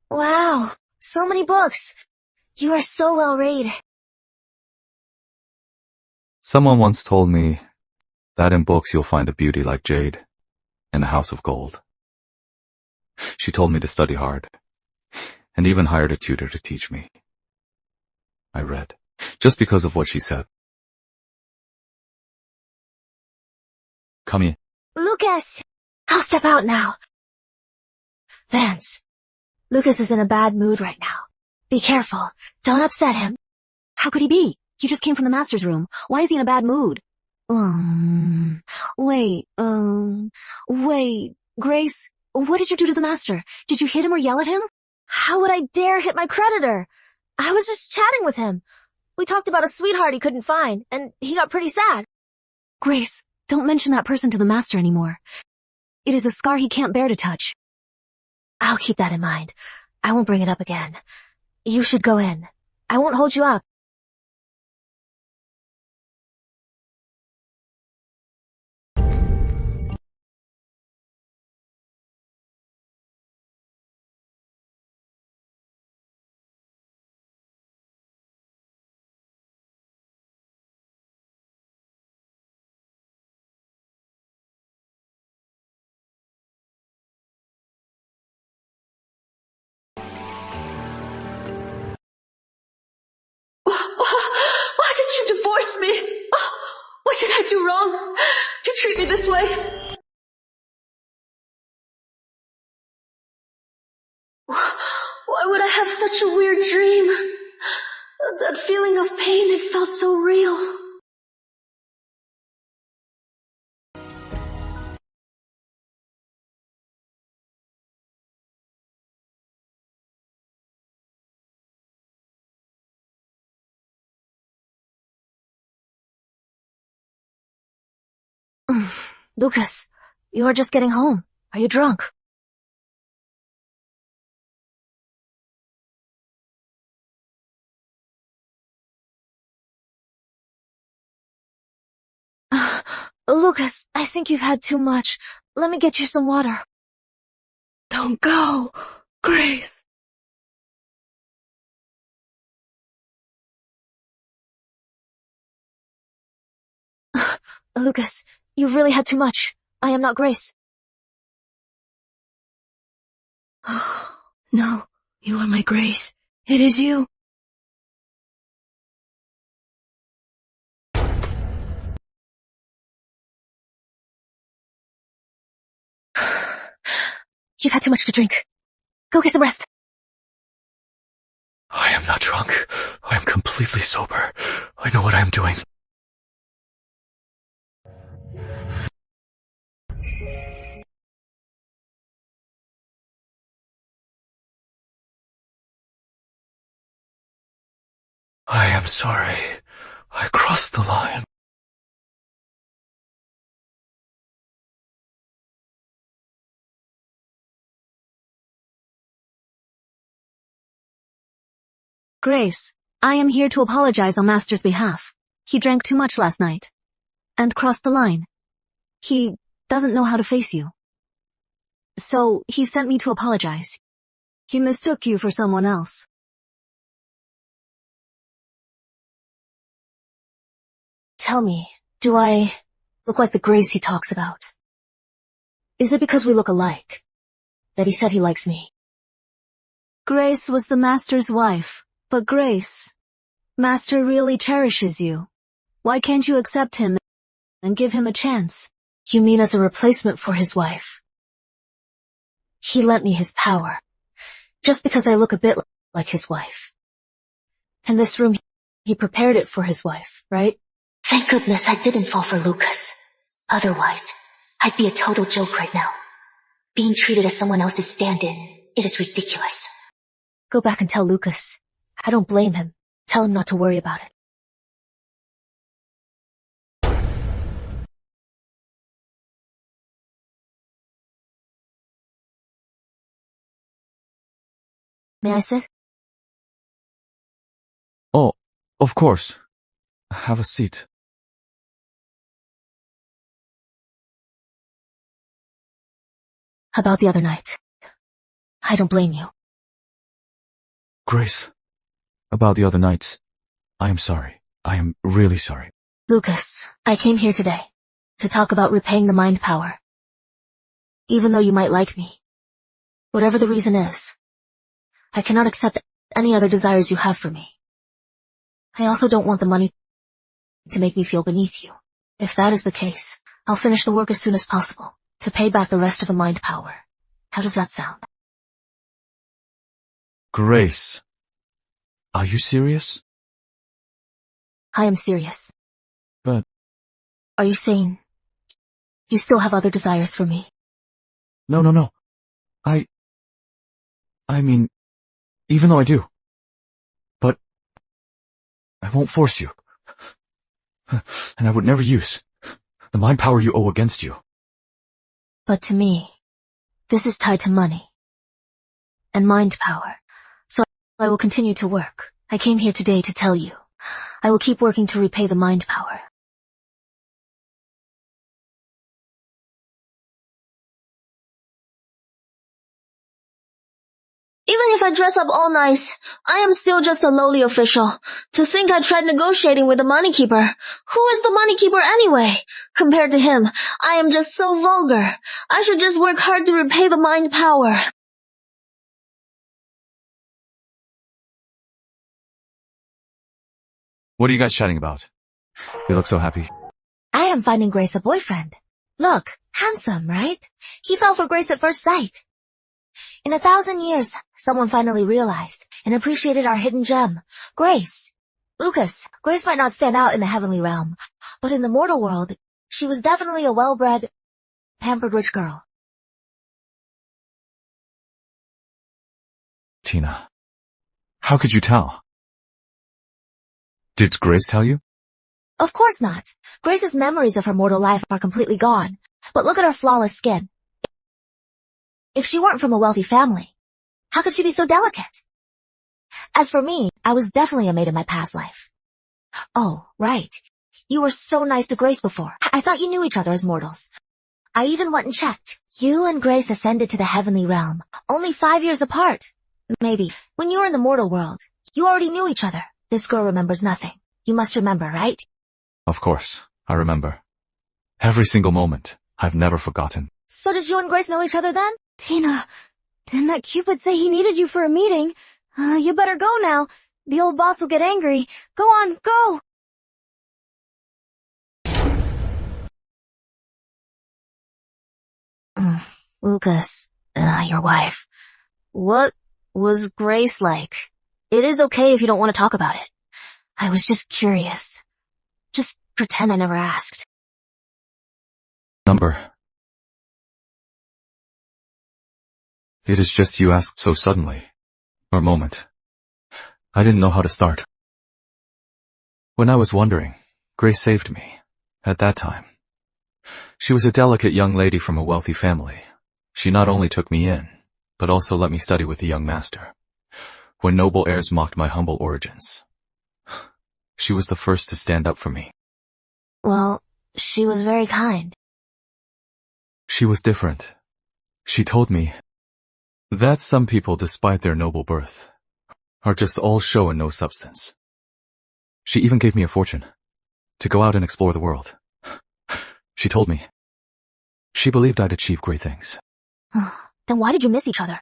Wow, so many books. You are so well read. Someone once told me that in books you'll find a beauty like jade in a house of gold. She told me to study hard, and even hired a tutor to teach me. I read, just because of what she said. Come in. Lucas! I'll step out now. Vance, Lucas is in a bad mood right now. Be careful. Don't upset him. How could he be? He just came from the master's room. Why is he in a bad mood? Wait, Grace, what did you do to the master? Did you hit him or yell at him? How would I dare hit my creditor? I was just chatting with him. We talked about a sweetheart he couldn't find, and he got pretty sad. Grace, don't mention that person to the master anymore. It is a scar he can't bear to touch. I'll keep that in mind. I won't bring it up again. You should go in. I won't hold you up. Why did you divorce me? What did I do wrong to treat me this way? Why would I have such a weird dream? But that feeling of pain, it felt so real. Lucas, you are just getting home. Are you drunk? Lucas, I think you've had too much. Let me get you some water. Don't go, Grace. Lucas, you've really had too much. I am not Grace. No, you are my Grace. It is you. You've had too much to drink. Go get some rest. I am not drunk. I am completely sober. I know what I am doing. I am sorry. I crossed the line. Grace, I am here to apologize on Master's behalf. He drank too much last night. And crossed the line. He doesn't know how to face you. So, he sent me to apologize. He mistook you for someone else. Tell me, do I look like the Grace he talks about? Is it because we look alike that he said he likes me? Grace was the Master's wife, but Grace, Master really cherishes you. Why can't you accept him and give him a chance? You mean as a replacement for his wife? He lent me his power, just because I look a bit like his wife. And this room, he prepared it for his wife, right? Thank goodness I didn't fall for Lucas. Otherwise, I'd be a total joke right now. Being treated as someone else's stand-in, it is ridiculous. Go back and tell Lucas. I don't blame him. Tell him not to worry about it. May I sit? Oh, of course. Have a seat. About the other night. I don't blame you. Grace, about the other nights. I am sorry. I am really sorry. Lucas, I came here today to talk about repaying the mind power. Even though you might like me, whatever the reason is, I cannot accept any other desires you have for me. I also don't want the money to make me feel beneath you. If that is the case, I'll finish the work as soon as possible to pay back the rest of the mind power. How does that sound? Grace, are you serious? I am serious. But... Are you saying you still have other desires for me? No. I mean, even though I do. But I won't force you. And I would never use the mind power you owe against you. But to me, this is tied to money and mind power. So I will continue to work. I came here today to tell you. I will keep working to repay the mind power. Even if I dress up all nice, I am still just a lowly official. To think I tried negotiating with the money keeper. Who is the money keeper anyway? Compared to him, I am just so vulgar. I should just work hard to repay the mind power. What are you guys chatting about? You look so happy. I am finding Grace a boyfriend. Look, handsome, right? He fell for Grace at first sight. In 1,000 years, someone finally realized and appreciated our hidden gem, Grace. Lucas, Grace might not stand out in the heavenly realm, but in the mortal world, she was definitely a well-bred, pampered rich girl. Tina, how could you tell? Did Grace tell you? Of course not. Grace's memories of her mortal life are completely gone. But look at her flawless skin. If she weren't from a wealthy family, how could she be so delicate? As for me, I was definitely a maid in my past life. Oh, right. You were so nice to Grace before. I thought you knew each other as mortals. I even went and checked. You and Grace ascended to the heavenly realm, only 5 years apart. Maybe. When you were in the mortal world, you already knew each other. This girl remembers nothing. You must remember, right? Of course, I remember. Every single moment. I've never forgotten. So did you and Grace know each other then? Tina, didn't that Cupid say he needed you for a meeting? You better go now. The old boss will get angry. Go on, go! Lucas, your wife. What was Grace like? It is okay if you don't want to talk about it. I was just curious. Just pretend I never asked. Number. It is just you asked so suddenly. Or moment. I didn't know how to start. When I was wondering, Grace saved me. At that time. She was a delicate young lady from a wealthy family. She not only took me in, but also let me study with the young master. When noble heirs mocked my humble origins. She was the first to stand up for me. Well, she was very kind. She was different. She told me that some people, despite their noble birth, are just all show and no substance. She even gave me a fortune to go out and explore the world. She told me she believed I'd achieve great things. Then why did you miss each other?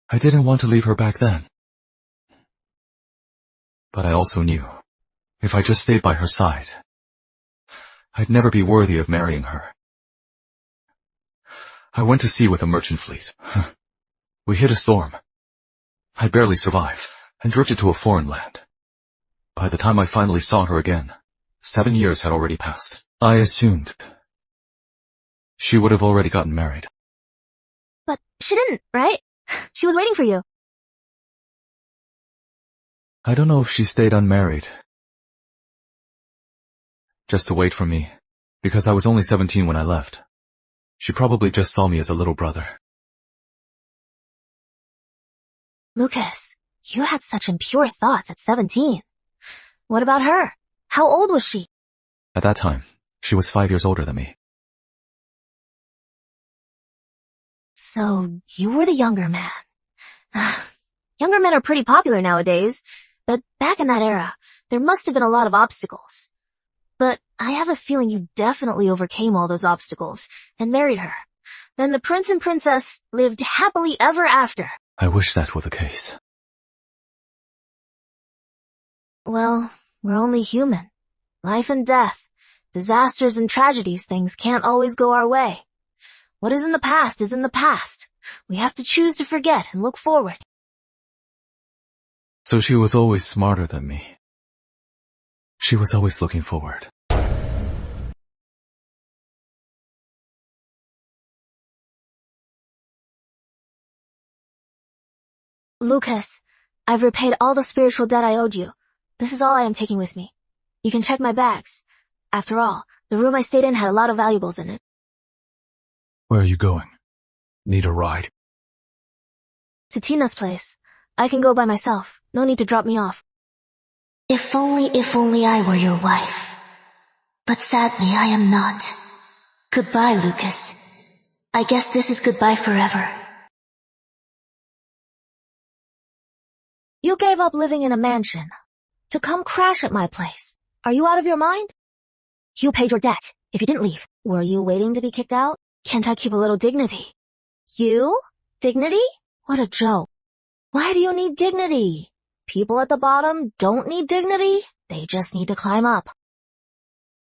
I didn't want to leave her back then. But I also knew, if I just stayed by her side, I'd never be worthy of marrying her. I went to sea with a merchant fleet. We hit a storm. I barely survived, and drifted to a foreign land. By the time I finally saw her again, 7 years had already passed. I assumed she would have already gotten married. But she didn't, right? She was waiting for you. I don't know if she stayed unmarried. Just to wait for me, because I was only 17 when I left. She probably just saw me as a little brother. Lucas, you had such impure thoughts at 17. What about her? How old was she? At that time, she was 5 years older than me. So, you were the younger man. Younger men are pretty popular nowadays, but back in that era, there must have been a lot of obstacles. But I have a feeling you definitely overcame all those obstacles and married her. Then the prince and princess lived happily ever after. I wish that were the case. Well, we're only human. Life and death, disasters and tragedies, things can't always go our way. What is in the past is in the past. We have to choose to forget and look forward. So she was always smarter than me. She was always looking forward. Lucas, I've repaid all the spiritual debt I owed you. This is all I am taking with me. You can check my bags. After all, the room I stayed in had a lot of valuables in it. Where are you going? Need a ride? To Tina's place. I can go by myself. No need to drop me off. If only I were your wife. But sadly, I am not. Goodbye, Lucas. I guess this is goodbye forever. You gave up living in a mansion to come crash at my place. Are you out of your mind? You paid your debt if you didn't leave. Were you waiting to be kicked out? Can't I keep a little dignity? You? Dignity? What a joke. Why do you need dignity? People at the bottom don't need dignity. They just need to climb up.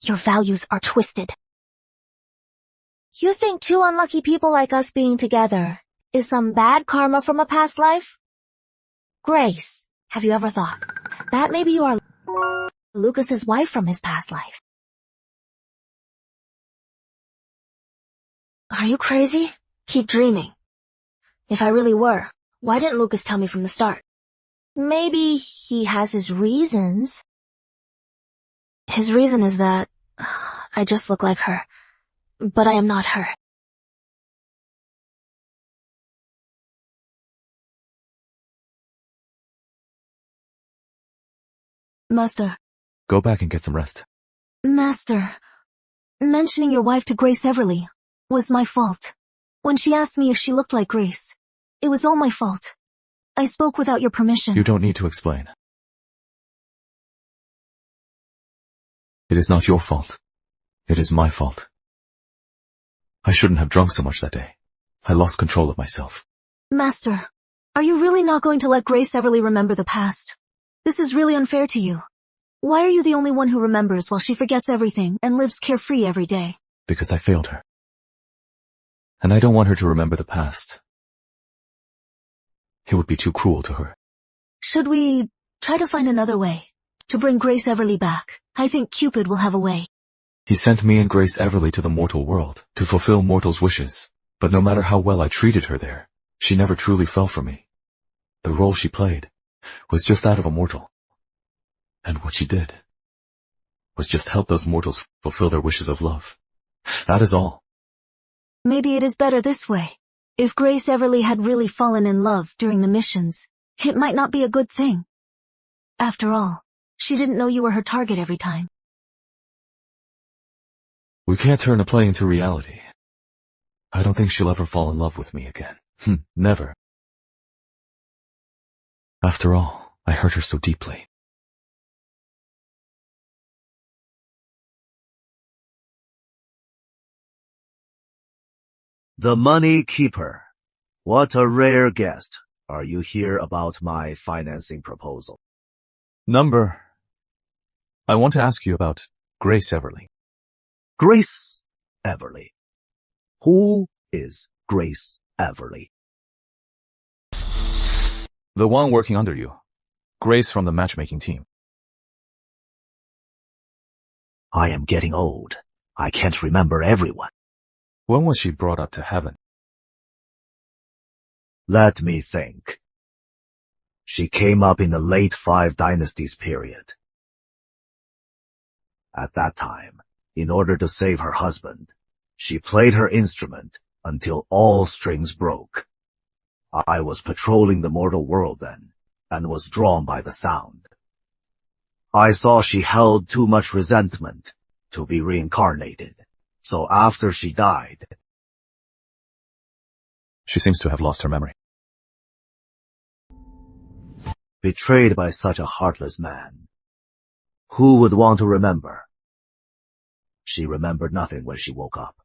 Your values are twisted. You think two unlucky people like us being together is some bad karma from a past life? Grace Have you ever thought that maybe you are Lucas's wife from his past life? Are you crazy? Keep dreaming. If I really were, why didn't Lucas tell me from the start? Maybe he has his reasons. His reason is that I just look like her, but I am not her. Master. Go back and get some rest. Master, mentioning your wife to Grace Everly was my fault. When she asked me if she looked like Grace, it was all my fault. I spoke without your permission. You don't need to explain. It is not your fault. It is my fault. I shouldn't have drunk so much that day. I lost control of myself. Master, are you really not going to let Grace Everly remember the past? This is really unfair to you. Why are you the only one who remembers while she forgets everything and lives carefree every day? Because I failed her. And I don't want her to remember the past. It would be too cruel to her. Should we try to find another way to bring Grace Everly back? I think Cupid will have a way. He sent me and Grace Everly to the mortal world to fulfill mortals' wishes. But no matter how well I treated her there, she never truly fell for me. The role she played was just that of a mortal. And what she did was just help those mortals fulfill their wishes of love. That is all. Maybe it is better this way. If Grace Everly had really fallen in love during the missions, it might not be a good thing. After all, she didn't know you were her target every time. We can't turn a play into reality. I don't think she'll ever fall in love with me again. Never. After all, I hurt her so deeply. The Money Keeper. What a rare guest. Are you here about my financing proposal? Number. I want to ask you about Grace Everly. Grace Everly. Who is Grace Everly? The one working under you. Grace from the matchmaking team. I am getting old. I can't remember everyone. When was she brought up to heaven? Let me think. She came up in the late 5 Dynasties period. At that time, in order to save her husband, she played her instrument until all strings broke. I was patrolling the mortal world then, and was drawn by the sound. I saw she held too much resentment to be reincarnated, so after she died... She seems to have lost her memory. Betrayed by such a heartless man. Who would want to remember? She remembered nothing when she woke up.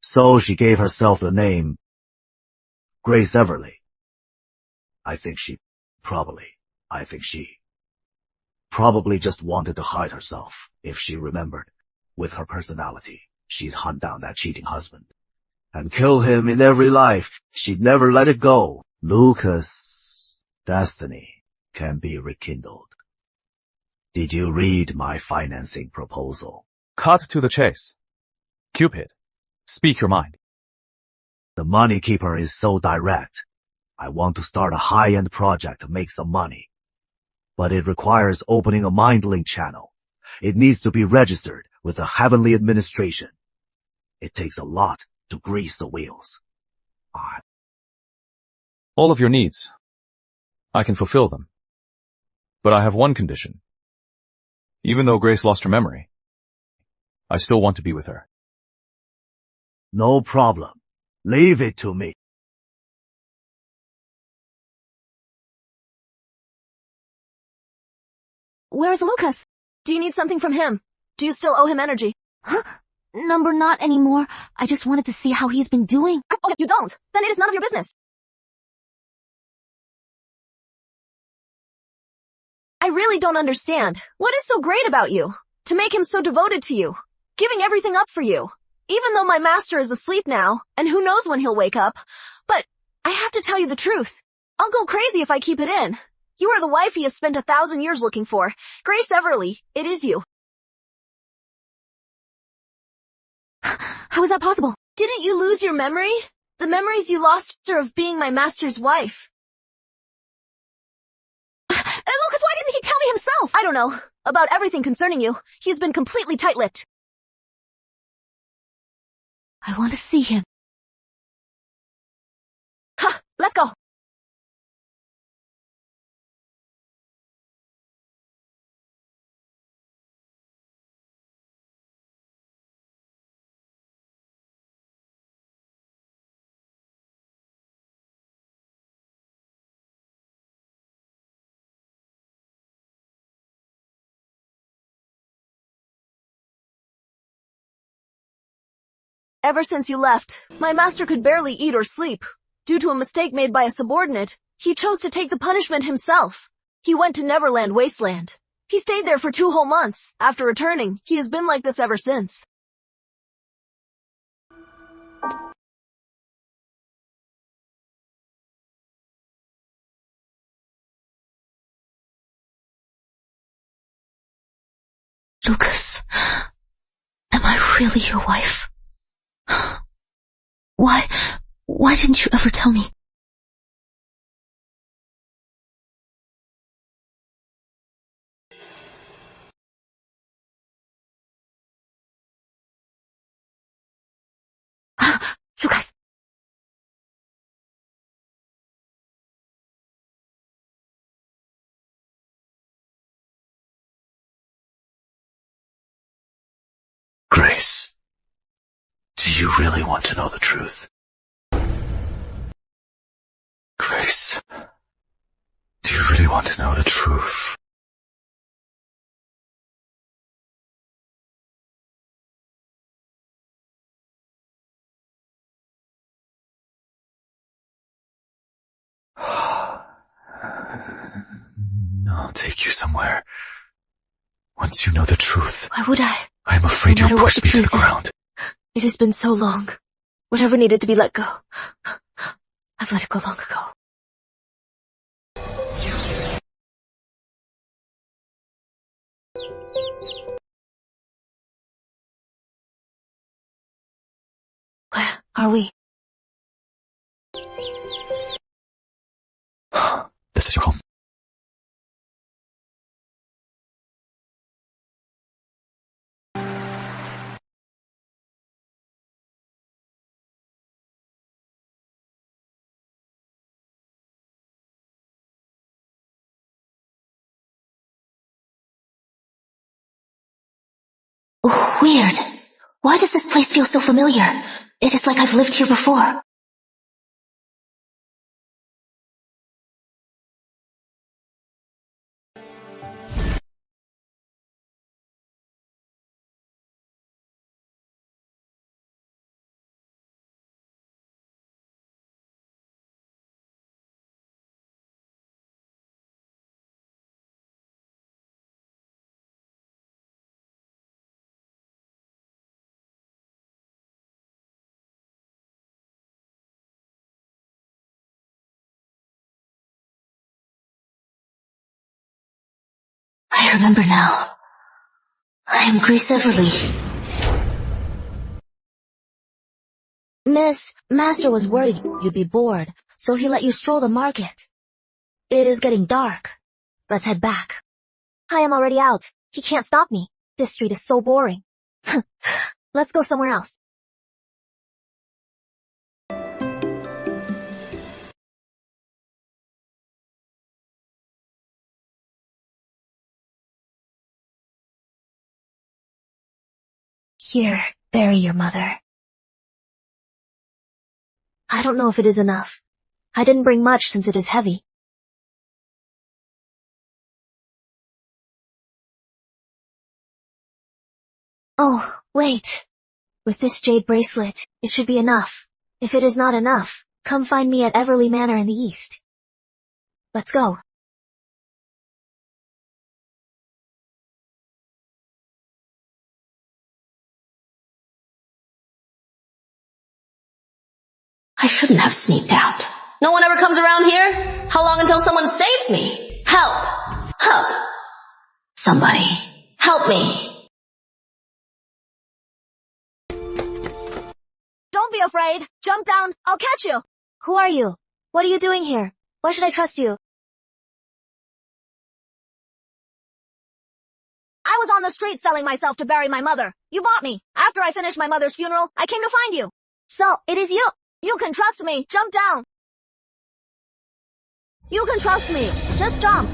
So she gave herself the name Grace Everly. I think she probably just wanted to hide herself. If she remembered, with her personality, she'd hunt down that cheating husband and kill him in every life. She'd never let it go. Lucas' destiny can be rekindled. Did you read my financing proposal? Cut to the chase. Cupid, speak your mind. The Money Keeper is so direct. I want to start a high-end project to make some money. But it requires opening a mind-link channel. It needs to be registered with the Heavenly Administration. It takes a lot to grease the wheels. All of your needs. I can fulfill them. But I have one condition. Even though Grace lost her memory, I still want to be with her. No problem. Leave it to me. Where is Lucas? Do you need something from him? Do you still owe him energy? Huh? Number, not anymore. I just wanted to see how he's been doing. Oh, you don't? Then it is none of your business. I really don't understand. What is so great about you? To make him so devoted to you, giving everything up for you. Even though my master is asleep now, and who knows when he'll wake up. But I have to tell you the truth. I'll go crazy if I keep it in. You are the wife he has spent 1,000 years looking for. Grace Everly, it is you. How is that possible? Didn't you lose your memory? The memories you lost are of being my master's wife. Lucas, why didn't he tell me himself? I don't know. About everything concerning you. He has been completely tight-lipped. I want to see him. Ha! Let's go. Ever since you left, my master could barely eat or sleep. Due to a mistake made by a subordinate, he chose to take the punishment himself. He went to Neverland Wasteland. He stayed there for 2 whole months. After returning, he has been like this ever since. Lucas, am I really your wife? Why didn't you ever tell me? Lucas! Grace, do you really want to know the truth? Grace, do you really want to know the truth? I'll take you somewhere. Once you know the truth. Why would I? I'm afraid No you'll matter what push the me to the truth is. ground. It has been so long. Whatever needed to be let go. I've let it go long ago. Where are we? This is your home. Oh, weird. Why does this place feel so familiar? It is like I've lived here before. I remember now. I am Grace Everly. Miss, Master was worried you'd be bored, so he let you stroll the market. It is getting dark. Let's head back. I am already out. He can't stop me. This street is so boring. Let's go somewhere else. Here, bury your mother. I don't know if it is enough. I didn't bring much since it is heavy. Oh, wait. With this jade bracelet, it should be enough. If it is not enough, come find me at Everly Manor in the east. Let's go. I shouldn't have sneaked out. No one ever comes around here? How long until someone saves me? Help! Help! Somebody, help me! Don't be afraid. Jump down. I'll catch you. Who are you? What are you doing here? Why should I trust you? I was on the street selling myself to bury my mother. You bought me. After I finished my mother's funeral, I came to find you. So, it is you. You can trust me. Jump down. You can trust me. Just jump.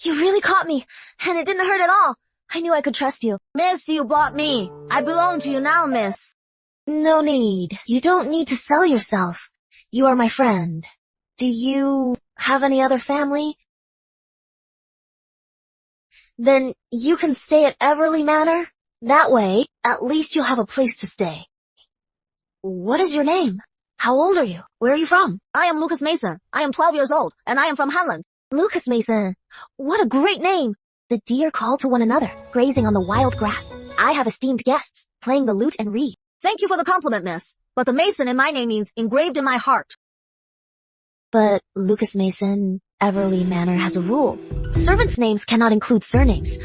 You really caught me, and it didn't hurt at all. I knew I could trust you. Miss, you bought me. I belong to you now, miss. No need. You don't need to sell yourself. You are my friend. Do you have any other family? Then you can stay at Everly Manor. That way, at least you'll have a place to stay. What is your name? How old are you? Where are you from? I am Lucas Mason. I am 12 years old, and I am from Hanland. Lucas Mason. What a great name. The deer call to one another, grazing on the wild grass. I have esteemed guests, playing the lute and reed. Thank you for the compliment, miss. But the Mason in my name means engraved in my heart. But, Lucas Mason, Everly Manor has a rule. Servants' names cannot include surnames.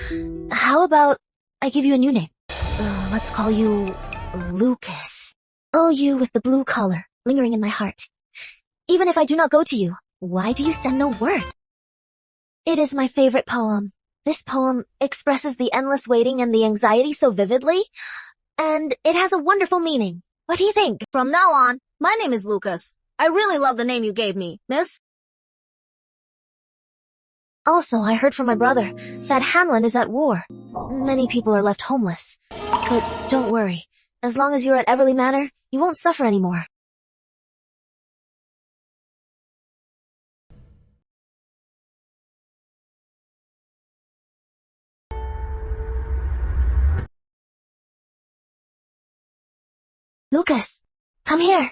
How about I give you a new name? Let's call you Lucas. Oh, you with the blue collar, lingering in my heart. Even if I do not go to you, why do you send no word? It is my favorite poem. This poem expresses the endless waiting and the anxiety so vividly, and it has a wonderful meaning. What do you think? From now on, my name is Lucas. I really love the name you gave me, miss. Also, I heard from my brother that Hanlon is at war. Many people are left homeless. But don't worry. As long as you're at Everly Manor, you won't suffer anymore. Lucas, come here.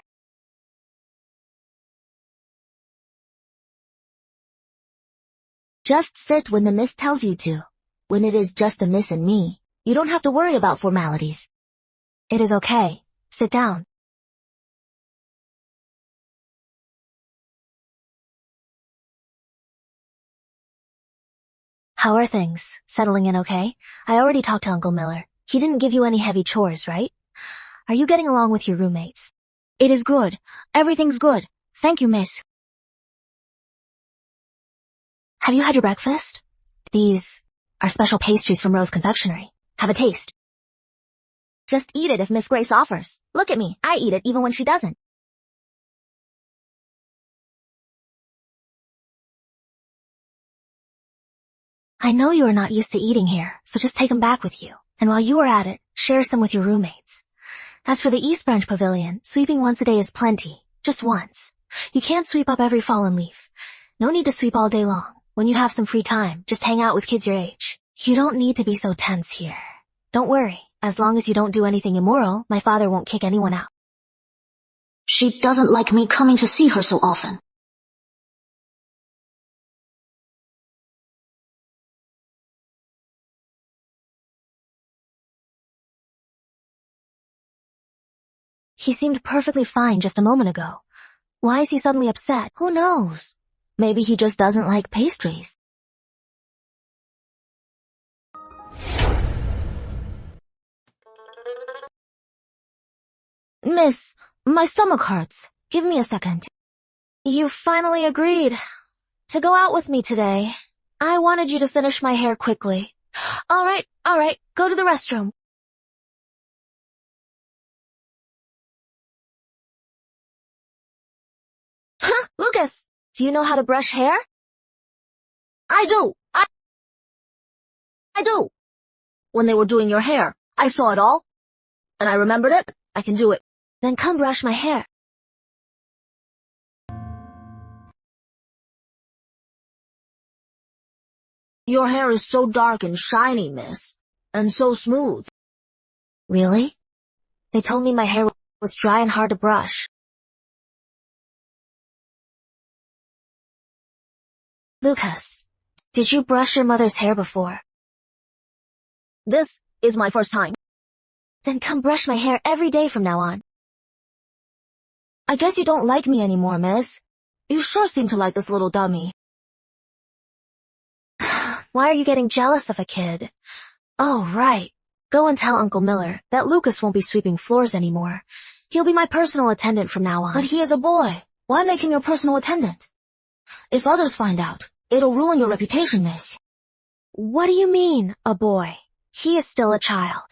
Just sit when the miss tells you to. When it is just the miss and me, you don't have to worry about formalities. It is okay. Sit down. How are things? Settling in okay? I already talked to Uncle Miller. He didn't give you any heavy chores, right? Are you getting along with your roommates? It is good. Everything's good. Thank you, miss. Have you had your breakfast? These are special pastries from Rose Confectionery. Have a taste. Just eat it if Miss Grace offers. Look at me. I eat it even when she doesn't. I know you are not used to eating here, so just take them back with you. And while you are at it, share some with your roommates. As for the East Branch Pavilion, sweeping once a day is plenty. Just once. You can't sweep up every fallen leaf. No need to sweep all day long. When you have some free time, just hang out with kids your age. You don't need to be so tense here. Don't worry. As long as you don't do anything immoral, my father won't kick anyone out. She doesn't like me coming to see her so often. He seemed perfectly fine just a moment ago. Why is he suddenly upset? Who knows? Maybe he just doesn't like pastries. Miss, my stomach hurts. Give me a second. You finally agreed to go out with me today. I wanted you to finish my hair quickly. All right, go to the restroom. Huh, Lucas, do you know how to brush hair? I do. I do. When they were doing your hair, I saw it all, and I remembered it. I can do it. Then come brush my hair. Your hair is so dark and shiny, miss, and so smooth. Really? They told me my hair was dry and hard to brush. Lucas, did you brush your mother's hair before? This is my first time. Then come brush my hair every day from now on. I guess you don't like me anymore, miss. You sure seem to like this little dummy. Why are you getting jealous of a kid? Oh, right. Go and tell Uncle Miller that Lucas won't be sweeping floors anymore. He'll be my personal attendant from now on. But he is a boy. Why make him your personal attendant? If others find out, it'll ruin your reputation, miss. What do you mean, a boy? He is still a child.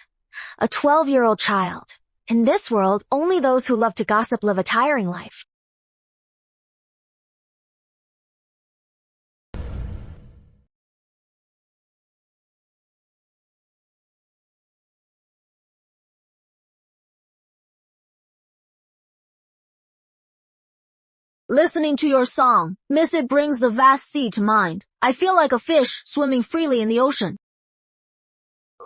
A 12-year-old child. In this world, only those who love to gossip live a tiring life. Listening to your song, miss, it brings the vast sea to mind. I feel like a fish swimming freely in the ocean.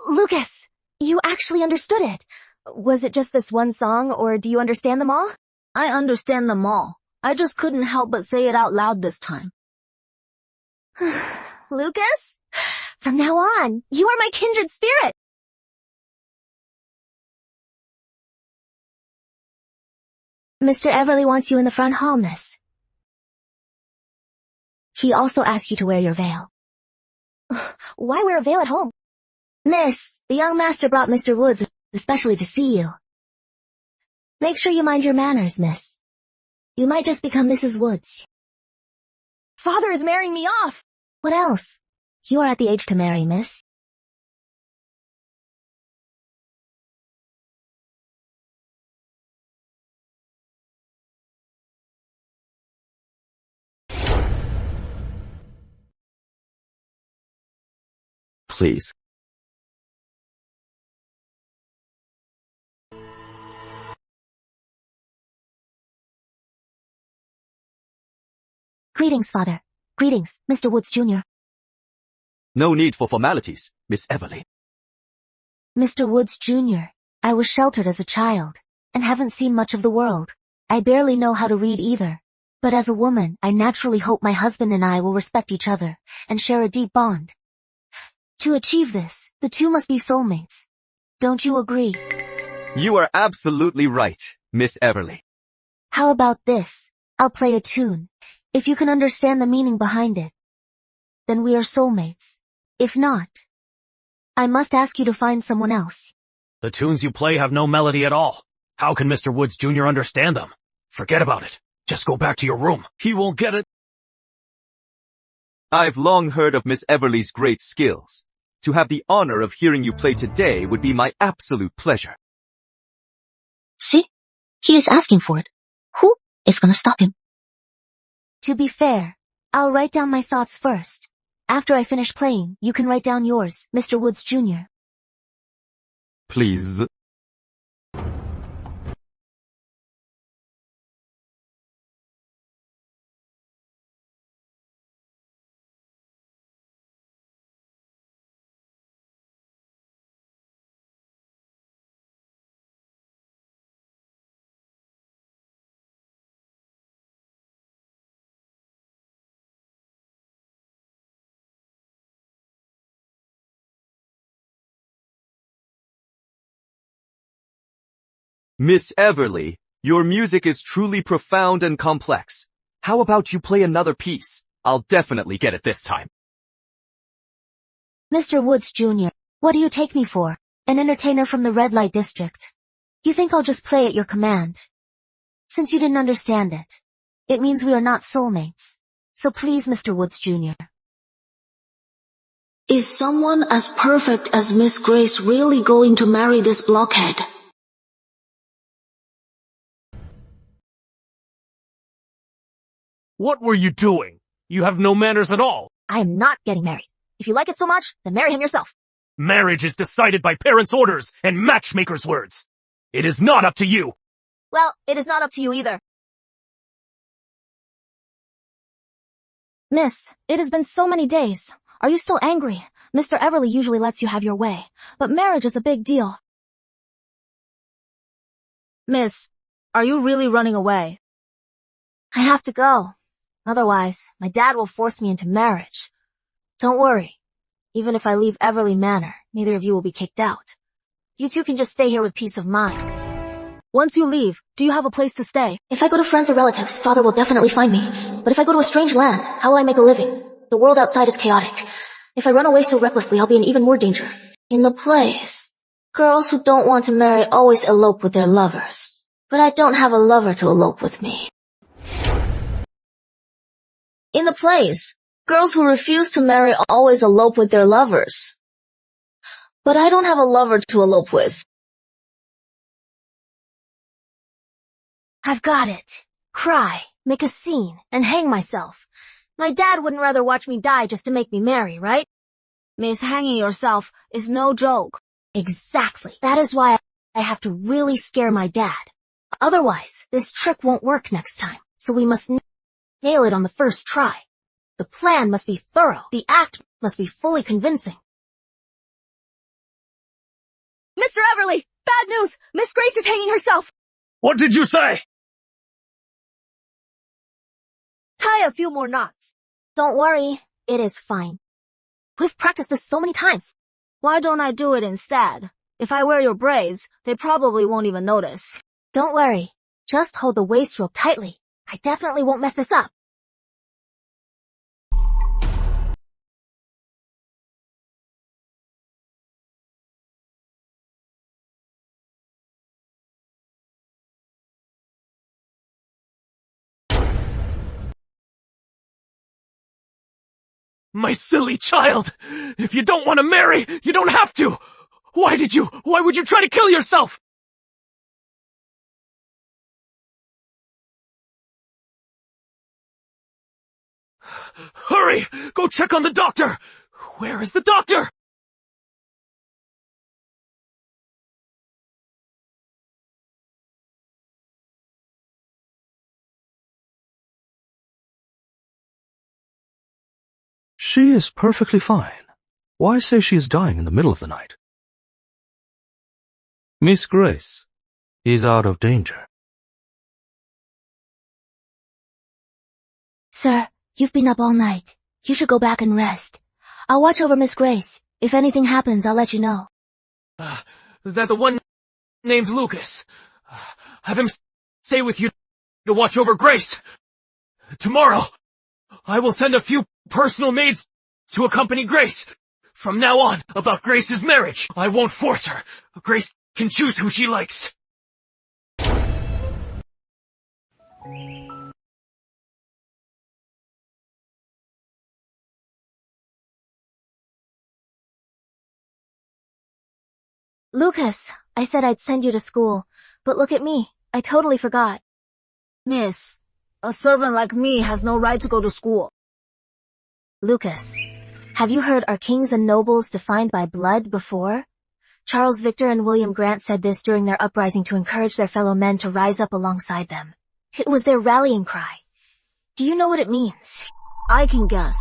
Lucas, you actually understood it. Was it just this one song, or do you understand them all? I understand them all. I just couldn't help but say it out loud this time. Lucas, from now on, you are my kindred spirit. Mr. Everly wants you in the front hall, miss. He also asked you to wear your veil. Why wear a veil at home? Miss, the young master brought Mr. Woods especially to see you. Make sure you mind your manners, miss. You might just become Mrs. Woods. Father is marrying me off. What else? You are at the age to marry, miss. Please. Greetings, Father. Greetings, Mr. Woods, Jr. No need for formalities, Miss Everly. Mr. Woods, Jr., I was sheltered as a child, and haven't seen much of the world. I barely know how to read either. But as a woman, I naturally hope my husband and I will respect each other, and share a deep bond. To achieve this, the two must be soulmates. Don't you agree? You are absolutely right, Miss Everly. How about this? I'll play a tune. If you can understand the meaning behind it, then we are soulmates. If not, I must ask you to find someone else. The tunes you play have no melody at all. How can Mr. Woods Jr. understand them? Forget about it. Just go back to your room. He won't get it. I've long heard of Miss Everly's great skills. To have the honor of hearing you play today would be my absolute pleasure. See? He is asking for it. Who is gonna stop him? To be fair, I'll write down my thoughts first. After I finish playing, you can write down yours, Mr. Woods Jr. Please. Miss Everly, your music is truly profound and complex. How about you play another piece? I'll definitely get it this time. Mr. Woods Jr., what do you take me for? An entertainer from the red light district. You think I'll just play at your command? Since you didn't understand it, it means we are not soulmates. So please, Mr. Woods Jr. Is someone as perfect as Miss Grace really going to marry this blockhead? What were you doing? You have no manners at all. I am not getting married. If you like it so much, then marry him yourself. Marriage is decided by parents' orders and matchmakers' words. It is not up to you. Well, it is not up to you either. Miss, it has been so many days. Are you still angry? Mr. Everly usually lets you have your way, but marriage is a big deal. Miss, are you really running away? I have to go. Otherwise, my dad will force me into marriage. Don't worry. Even if I leave Everly Manor, neither of you will be kicked out. You two can just stay here with peace of mind. Once you leave, do you have a place to stay? If I go to friends or relatives, father will definitely find me. But if I go to a strange land, how will I make a living? The world outside is chaotic. If I run away so recklessly, I'll be in even more danger. In the plays, girls who don't want to marry always elope with their lovers. But I don't have a lover to elope with me. In the plays, girls who refuse to marry always elope with their lovers. But I don't have a lover to elope with. I've got it. Cry, make a scene, and hang myself. My dad wouldn't rather watch me die just to make me marry, right? Miss, hanging yourself is no joke. Exactly. That is why I have to really scare my dad. Otherwise, this trick won't work next time, so we must nail it on the first try. The plan must be thorough. The act must be fully convincing. Mr. Everly, bad news! Miss Grace is hanging herself! What did you say? Tie a few more knots. Don't worry, it is fine. We've practiced this so many times. Why don't I do it instead? If I wear your braids, they probably won't even notice. Don't worry. Just hold the waist rope tightly. I definitely won't mess this up. My silly child! If you don't want to marry, you don't have to! Why would you try to kill yourself? Hurry! Go check on the doctor! Where is the doctor? She is perfectly fine. Why say she is dying in the middle of the night? Miss Grace is out of danger. Sir, you've been up all night. You should go back and rest. I'll watch over Miss Grace. If anything happens, I'll let you know. That the one named Lucas. Have him stay with you to watch over Grace. Tomorrow, I will send a few personal maids to accompany Grace. From now on, about Grace's marriage, I won't force her. Grace can choose who she likes. Lucas, I said I'd send you to school, but look at me. I totally forgot. Miss, a servant like me has no right to go to school. Lucas, have you heard "Are kings and nobles defined by blood" before? Charles Victor and William Grant said this during their uprising to encourage their fellow men to rise up alongside them. It was their rallying cry. Do you know what it means? I can guess.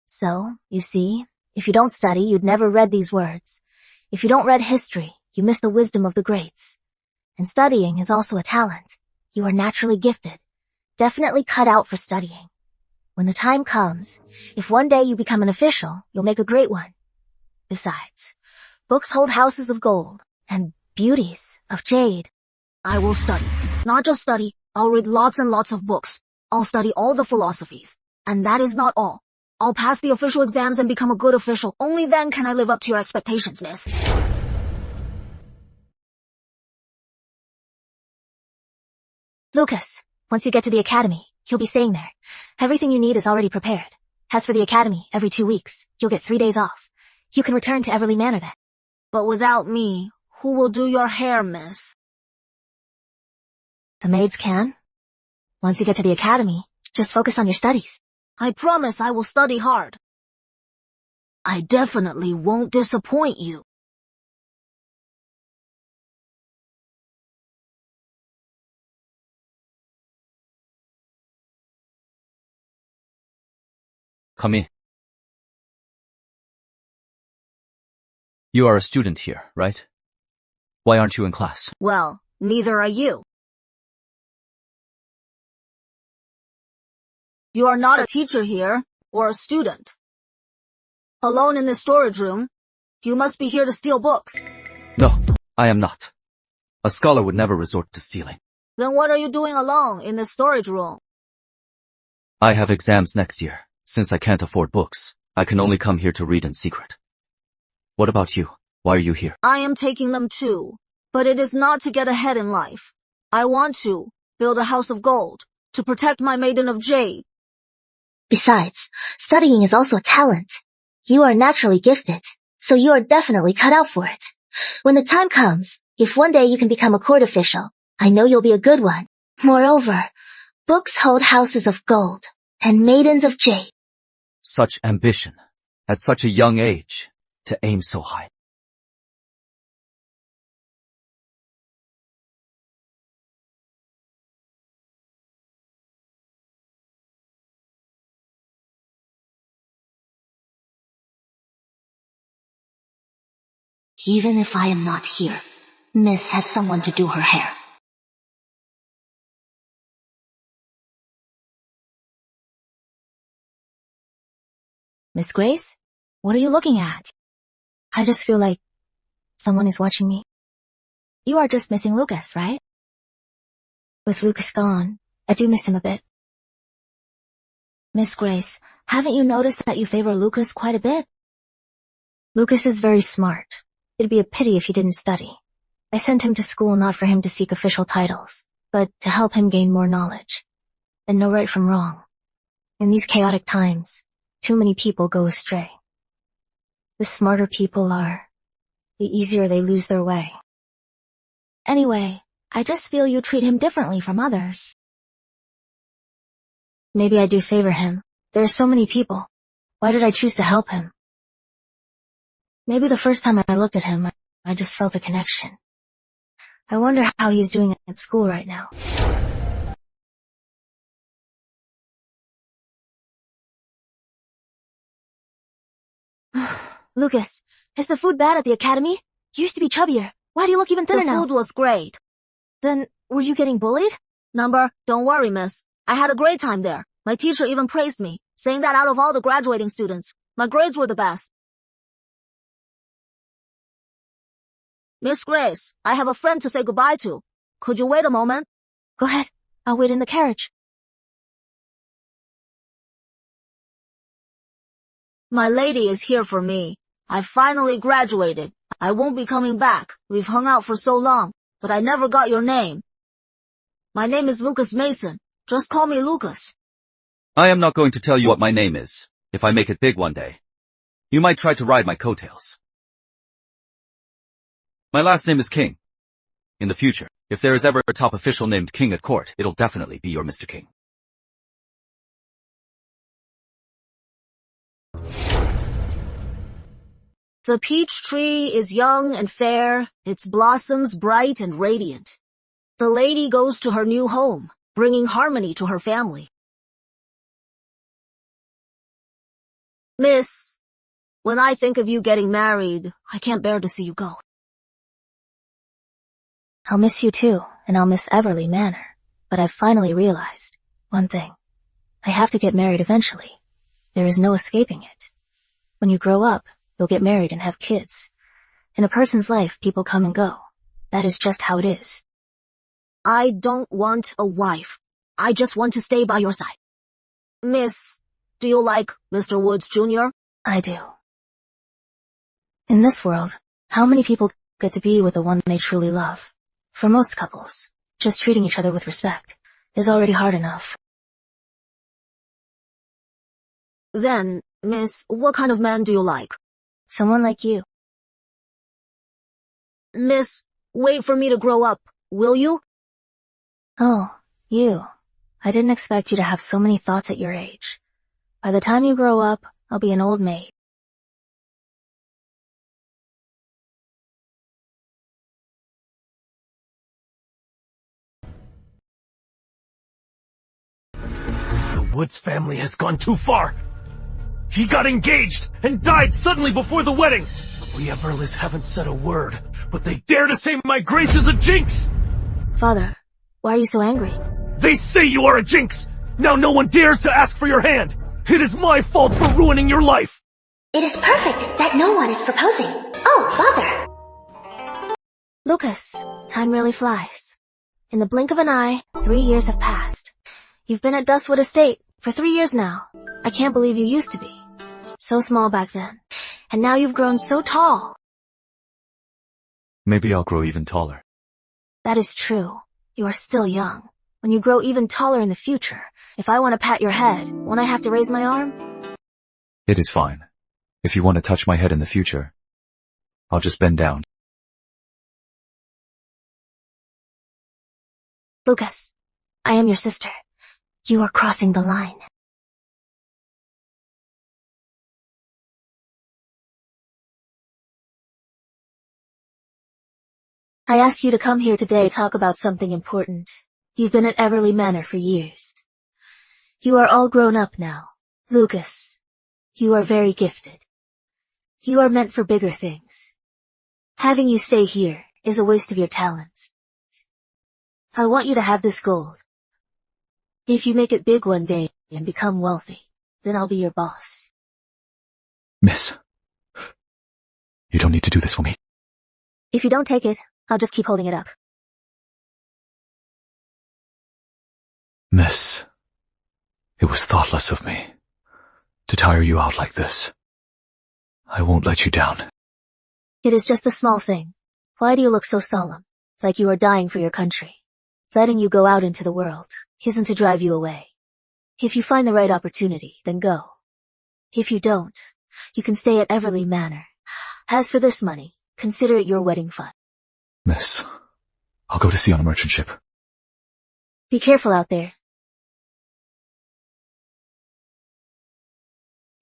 So, you see, if you don't study, you'd never read these words. If you don't read history, you miss the wisdom of the greats. And studying is also a talent. You are naturally gifted, definitely cut out for studying. When the time comes, if one day you become an official, you'll make a great one. Besides, books hold houses of gold, and beauties of jade. I will study. Not just study, I'll read lots and lots of books. I'll study all the philosophies. And that is not all. I'll pass the official exams and become a good official. Only then can I live up to your expectations, miss. Lucas, once you get to the academy, you'll be staying there. Everything you need is already prepared. As for the academy, every 2 weeks, you'll get 3 days off. You can return to Everly Manor then. But without me, who will do your hair, miss? The maids can. Once you get to the academy, just focus on your studies. I promise I will study hard. I definitely won't disappoint you. Come in. You are a student here, right? Why aren't you in class? Well, neither are you. You are not a teacher here, or a student. Alone in the storage room, you must be here to steal books. No, I am not. A scholar would never resort to stealing. Then what are you doing alone in the storage room? I have exams next year. Since I can't afford books, I can only come here to read in secret. What about you? Why are you here? I am taking them too, but it is not to get ahead in life. I want to build a house of gold, to protect my maiden of jade. Besides, studying is also a talent. You are naturally gifted, so you are definitely cut out for it. When the time comes, if one day you can become a court official, I know you'll be a good one. Moreover, books hold houses of gold, and maidens of jade. Such ambition, at such a young age, to aim so high. Even if I am not here, Miss has someone to do her hair. Miss Grace? What are you looking at? I just feel like someone is watching me. You are just missing Lucas, right? With Lucas gone, I do miss him a bit. Miss Grace, haven't you noticed that you favor Lucas quite a bit? Lucas is very smart. It'd be a pity if he didn't study. I sent him to school not for him to seek official titles, but to help him gain more knowledge, and know right from wrong. In these chaotic times, too many people go astray. The smarter people are, the easier they lose their way. Anyway, I just feel you treat him differently from others. Maybe I do favor him. There are so many people. Why did I choose to help him? Maybe the first time I looked at him, I just felt a connection. I wonder how he's doing at school right now. Lucas, is the food bad at the academy? You used to be chubbier. Why do you look even thinner now? The food was great. Then, were you getting bullied? Don't worry, miss. I had a great time there. My teacher even praised me, saying that out of all the graduating students, my grades were the best. Miss Grace, I have a friend to say goodbye to. Could you wait a moment? Go ahead. I'll wait in the carriage. My lady is here for me. I finally graduated. I won't be coming back. We've hung out for so long, but I never got your name. My name is Lucas Mason. Just call me Lucas. I am not going to tell you what my name is, if I make it big one day. You might try to ride my coattails. My last name is King. In the future, if there is ever a top official named King at court, it'll definitely be your Mr. King. The peach tree is young and fair, its blossoms bright and radiant. The lady goes to her new home, bringing harmony to her family. Miss, when I think of you getting married, I can't bear to see you go. I'll miss you too, and I'll miss Everly Manor. But I've finally realized one thing. I have to get married eventually. There is no escaping it. When you grow up, you'll get married and have kids. In a person's life, people come and go. That is just how it is. I don't want a wife. I just want to stay by your side. Miss, do you like Mr. Woods Jr.? I do. In this world, how many people get to be with the one they truly love? For most couples, just treating each other with respect is already hard enough. Then, miss, what kind of man do you like? Someone like you. Miss, wait for me to grow up, will you? Oh, you. I didn't expect you to have so many thoughts at your age. By the time you grow up, I'll be an old maid. The Woods family has gone too far. He got engaged and died suddenly before the wedding. We Everlys haven't said a word, but they dare to say my Grace is a jinx! Father, why are you so angry? They say you are a jinx! Now no one dares to ask for your hand! It is my fault for ruining your life! It is perfect that no one is proposing. Oh, bother! Lucas, time really flies. In the blink of an eye, 3 years have passed. You've been at Dustwood Estate for 3 years now. I can't believe you used to be. So small back then. And now you've grown so tall. Maybe I'll grow even taller. That is true. You are still young. When you grow even taller in the future, if I want to pat your head, won't I have to raise my arm? It is fine. If you want to touch my head in the future, I'll just bend down. Lucas, I am your sister. You are crossing the line. I asked you to come here today to talk about something important. You've been at Everly Manor for years. You are all grown up now. Lucas, you are very gifted. You are meant for bigger things. Having you stay here is a waste of your talents. I want you to have this gold. If you make it big one day and become wealthy, then I'll be your boss. Miss, you don't need to do this for me. If you don't take it, I'll just keep holding it up. Miss, it was thoughtless of me to tire you out like this. I won't let you down. It is just a small thing. Why do you look so solemn, like you are dying for your country? Letting you go out into the world isn't to drive you away. If you find the right opportunity, then go. If you don't, you can stay at Everly Manor. As for this money, consider it your wedding fund. Miss, I'll go to sea on a merchant ship. Be careful out there.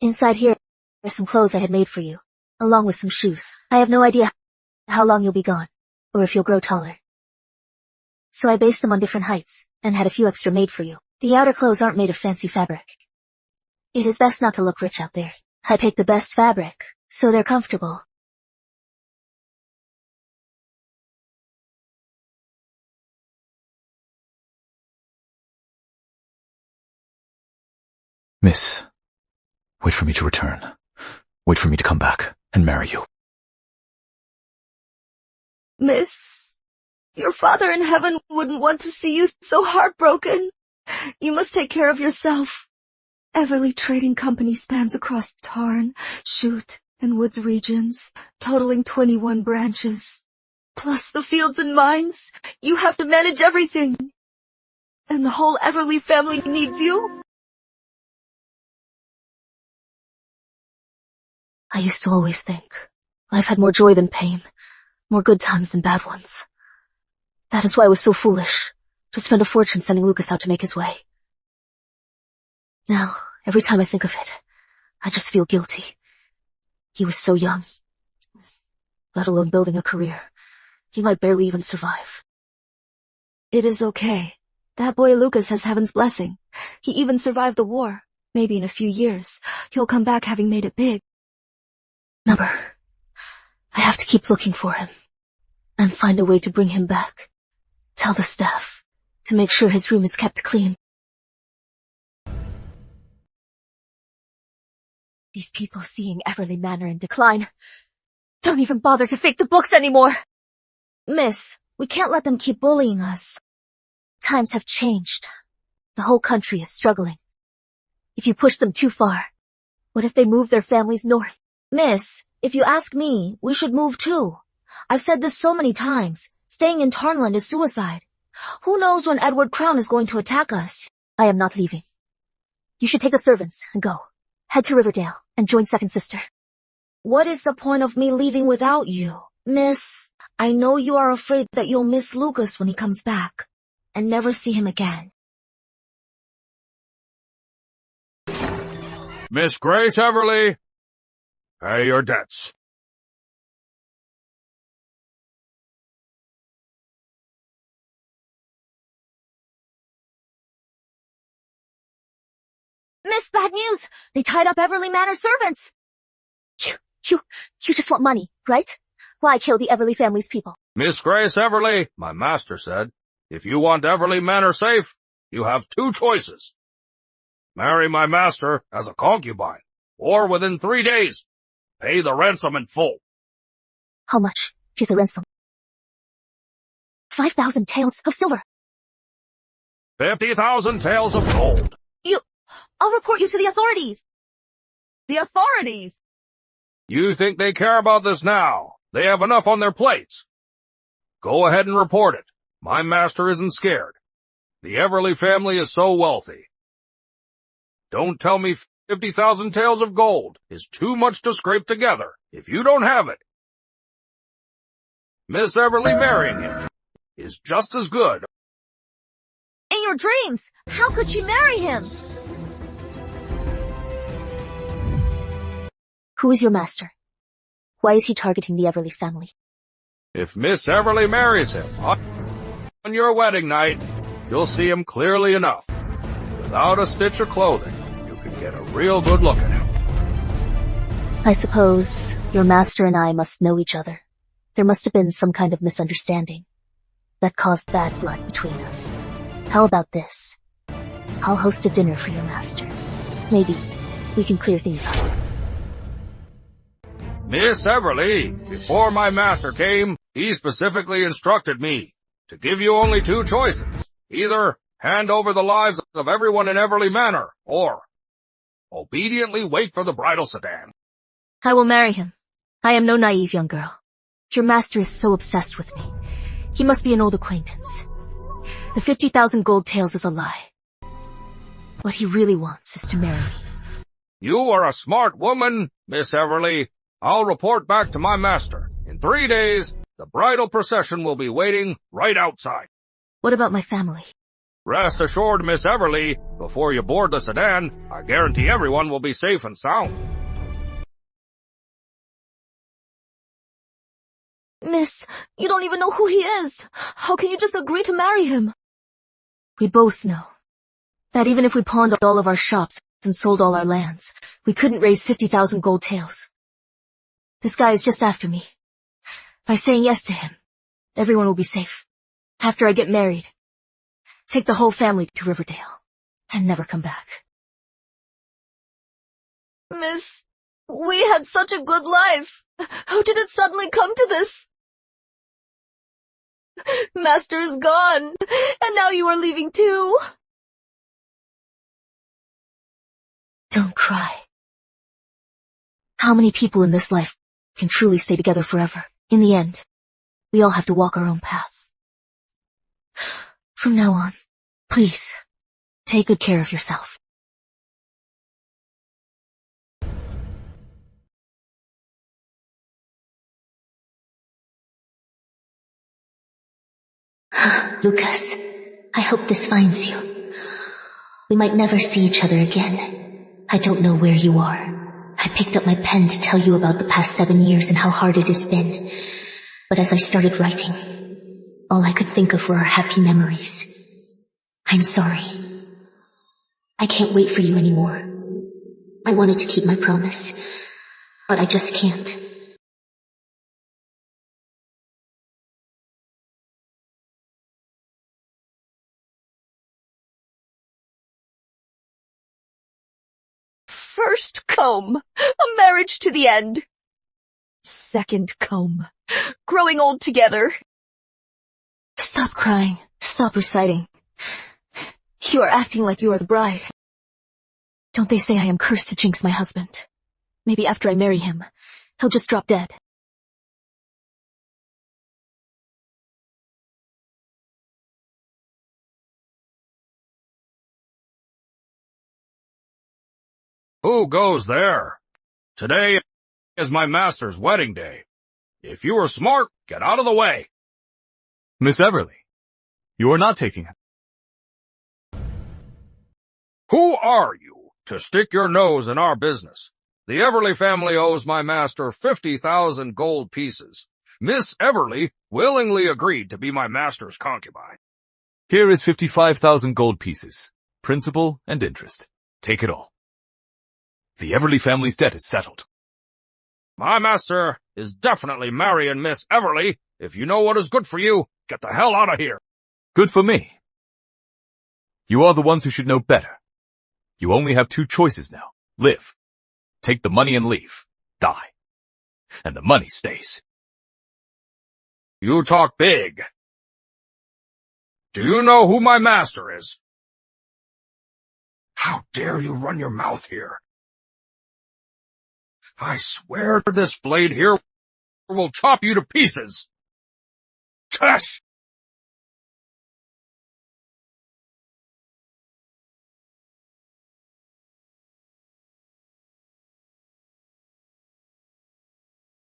Inside here are some clothes I had made for you, along with some shoes. I have no idea how long you'll be gone, or if you'll grow taller. So I based them on different heights, and had a few extra made for you. The outer clothes aren't made of fancy fabric. It is best not to look rich out there. I picked the best fabric, so they're comfortable. Miss, wait for me to return. Wait for me to come back and marry you. Miss, your father in heaven wouldn't want to see you so heartbroken. You must take care of yourself. Everly Trading Company spans across Tarn, Chute, and Woods regions, totaling 21 branches. Plus the fields and mines. You have to manage everything. And the whole Everly family needs you. I used to always think life had more joy than pain, more good times than bad ones. That is why I was so foolish to spend a fortune sending Lucas out to make his way. Now, every time I think of it, I just feel guilty. He was so young, let alone building a career. He might barely even survive. It is okay. That boy Lucas has heaven's blessing. He even survived the war. Maybe in a few years, he'll come back having made it big. Number, I have to keep looking for him and find a way to bring him back. Tell the staff to make sure his room is kept clean. These people seeing Everly Manor in decline don't even bother to fake the books anymore. Miss, we can't let them keep bullying us. Times have changed. The whole country is struggling. If you push them too far, what if they move their families north? Miss, if you ask me, we should move too. I've said this so many times. Staying in Tarnland is suicide. Who knows when Edward Crown is going to attack us? I am not leaving. You should take the servants and go. Head to Riverdale and join Second Sister. What is the point of me leaving without you? Miss, I know you are afraid that you'll miss Lucas when he comes back and never see him again. Miss Grace Everly, pay your debts. Miss, bad news! They tied up Everly Manor servants! You just want money, right? Why kill the Everly family's people? Miss Grace Everly, my master said, if you want Everly Manor safe, you have two choices. Marry my master as a concubine, or within 3 days, pay the ransom in full. How much is the ransom? 5,000 taels of silver. 50,000 taels of gold. I'll report you to the authorities. The authorities? You think they care about this now? They have enough on their plates. Go ahead and report it. My master isn't scared. The Everly family is so wealthy. Don't tell me 50,000 taels of gold is too much to scrape together if you don't have it. Miss Everly marrying him is just as good. In your dreams, how could she marry him? Who is your master? Why is he targeting the Everly family? If Miss Everly marries him on your wedding night, you'll see him clearly enough. Without a stitch of clothing, you can get a real good look at him. I suppose your master and I must know each other. There must have been some kind of misunderstanding that caused bad blood between us. How about this? I'll host a dinner for your master. Maybe we can clear things up. Miss Everly, before my master came, he specifically instructed me to give you only 2 choices. Either hand over the lives of everyone in Everly Manor, or obediently wait for the bridal sedan. I will marry him. I am no naive young girl. Your master is so obsessed with me. He must be an old acquaintance. The 50,000 gold taels is a lie. What he really wants is to marry me. You are a smart woman, Miss Everly. I'll report back to my master. In 3 days, the bridal procession will be waiting right outside. What about my family? Rest assured, Miss Everly, before you board the sedan, I guarantee everyone will be safe and sound. Miss, you don't even know who he is. How can you just agree to marry him? We both know that even if we pawned all of our shops and sold all our lands, we couldn't raise 50,000 gold taels. This guy is just after me. By saying yes to him, everyone will be safe. After I get married, take the whole family to Riverdale and never come back. Miss, we had such a good life. How did it suddenly come to this? Master is gone, and now you are leaving too. Don't cry. How many people in this life can truly stay together forever? In the end, we all have to walk our own path. From now on, please, take good care of yourself. Lucas, I hope this finds you. We might never see each other again. I don't know where you are. I picked up my pen to tell you about the past 7 years and how hard it has been. But as I started writing, all I could think of were our happy memories. I'm sorry. I can't wait for you anymore. I wanted to keep my promise, but I just can't. First comb, a marriage to the end. Second comb, growing old together. Stop crying. Stop reciting. You are acting like you are the bride. Don't they say I am cursed to jinx my husband? Maybe after I marry him, he'll just drop dead. Who goes there? Today is my master's wedding day. If you are smart, get out of the way. Miss Everly, you are not taking it. Who are you to stick your nose in our business? The Everly family owes my master 50,000 gold pieces. Miss Everly willingly agreed to be my master's concubine. Here is 55,000 gold pieces, principal and interest. Take it all. The Everly family's debt is settled. My master is definitely marrying Miss Everly. If you know what is good for you, get the hell out of here. Good for me. You are the ones who should know better. You only have two choices now. Live. Take the money and leave. Die. And the money stays. You talk big. Do you know who my master is? How dare you run your mouth here? I swear this blade here will chop you to pieces. Tush!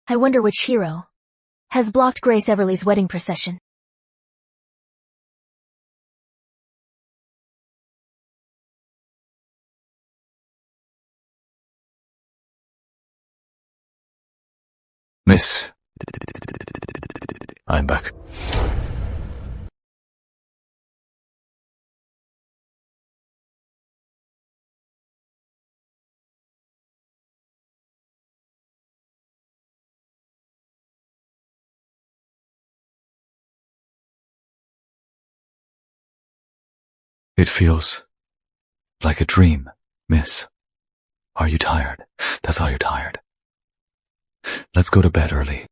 I wonder which hero has blocked Grace Everly's wedding procession. Miss, I'm back. It feels like a dream, miss. Are you tired? That's how you're tired. Let's go to bed early.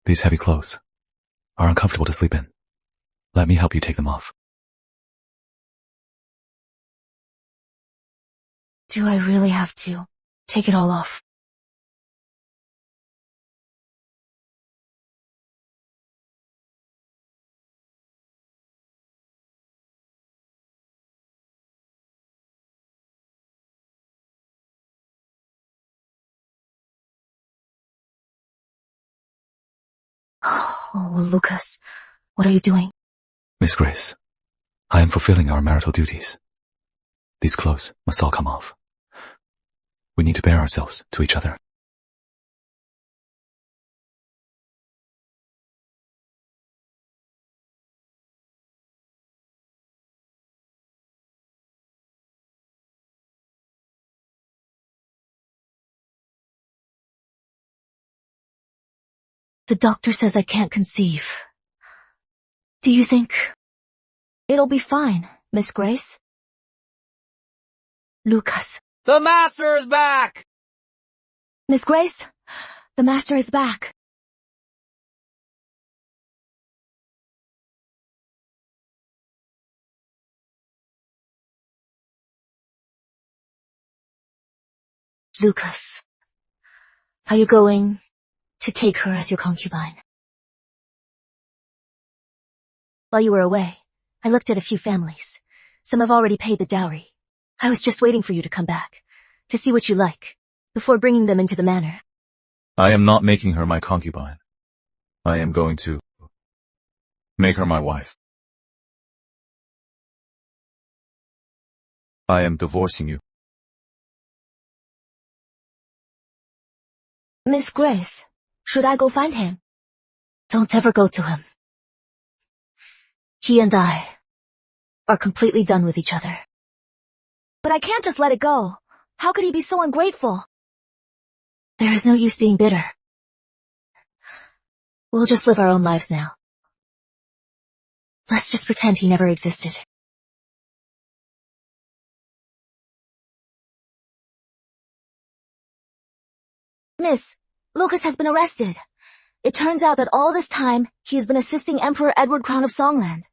These heavy clothes are uncomfortable to sleep in. Let me help you take them off. Do I really have to take it all off? Oh, Lucas, what are you doing? Miss Grace, I am fulfilling our marital duties. These clothes must all come off. We need to bear ourselves to each other. The doctor says I can't conceive. Do you think it'll be fine, Miss Grace? Lucas. The master is back! Miss Grace, the master is back. Lucas, are you going to take her as your concubine? While you were away, I looked at a few families. Some have already paid the dowry. I was just waiting for you to come back, to see what you like, before bringing them into the manor. I am not making her my concubine. I am going to make her my wife. I am divorcing you. Miss Grace, should I go find him? Don't ever go to him. He and I are completely done with each other. But I can't just let it go. How could he be so ungrateful? There is no use being bitter. We'll just live our own lives now. Let's just pretend he never existed. Miss, Lucas has been arrested. It turns out that all this time, he has been assisting Emperor Edward Crown of Songland.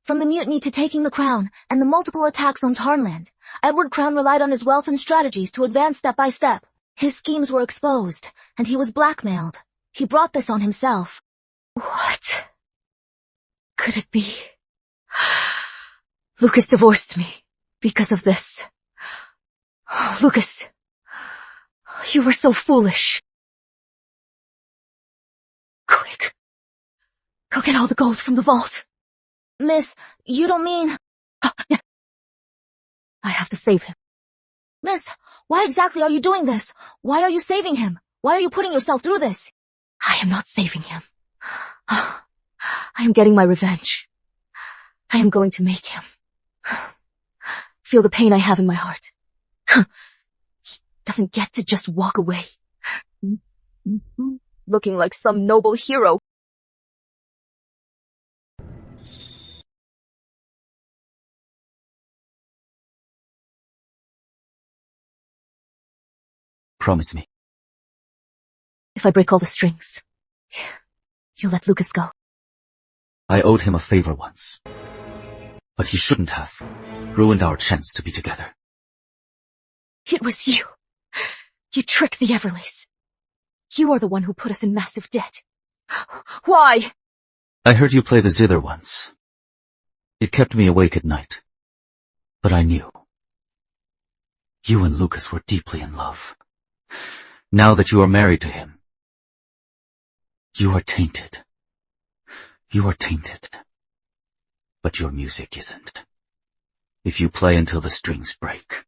From the mutiny to taking the crown, and the multiple attacks on Tarnland, Edward Crown relied on his wealth and strategies to advance step by step. His schemes were exposed, and he was blackmailed. He brought this on himself. What could it be? Lucas divorced me because of this. Lucas, you were so foolish. Quick, go get all the gold from the vault. Miss, you don't mean... Yes. I have to save him. Miss, why exactly are you doing this? Why are you saving him? Why are you putting yourself through this? I am not saving him. I am getting my revenge. I am going to make him feel the pain I have in my heart. He doesn't get to just walk away, looking like some noble hero. Promise me. If I break all the strings, you'll let Lucas go. I owed him a favor once. But he shouldn't have ruined our chance to be together. It was you. You tricked the Everleys. You are the one who put us in massive debt. Why? I heard you play the zither once. It kept me awake at night. But I knew. You and Lucas were deeply in love. Now that you are married to him, you are tainted. You are tainted. But your music isn't. If you play until the strings break.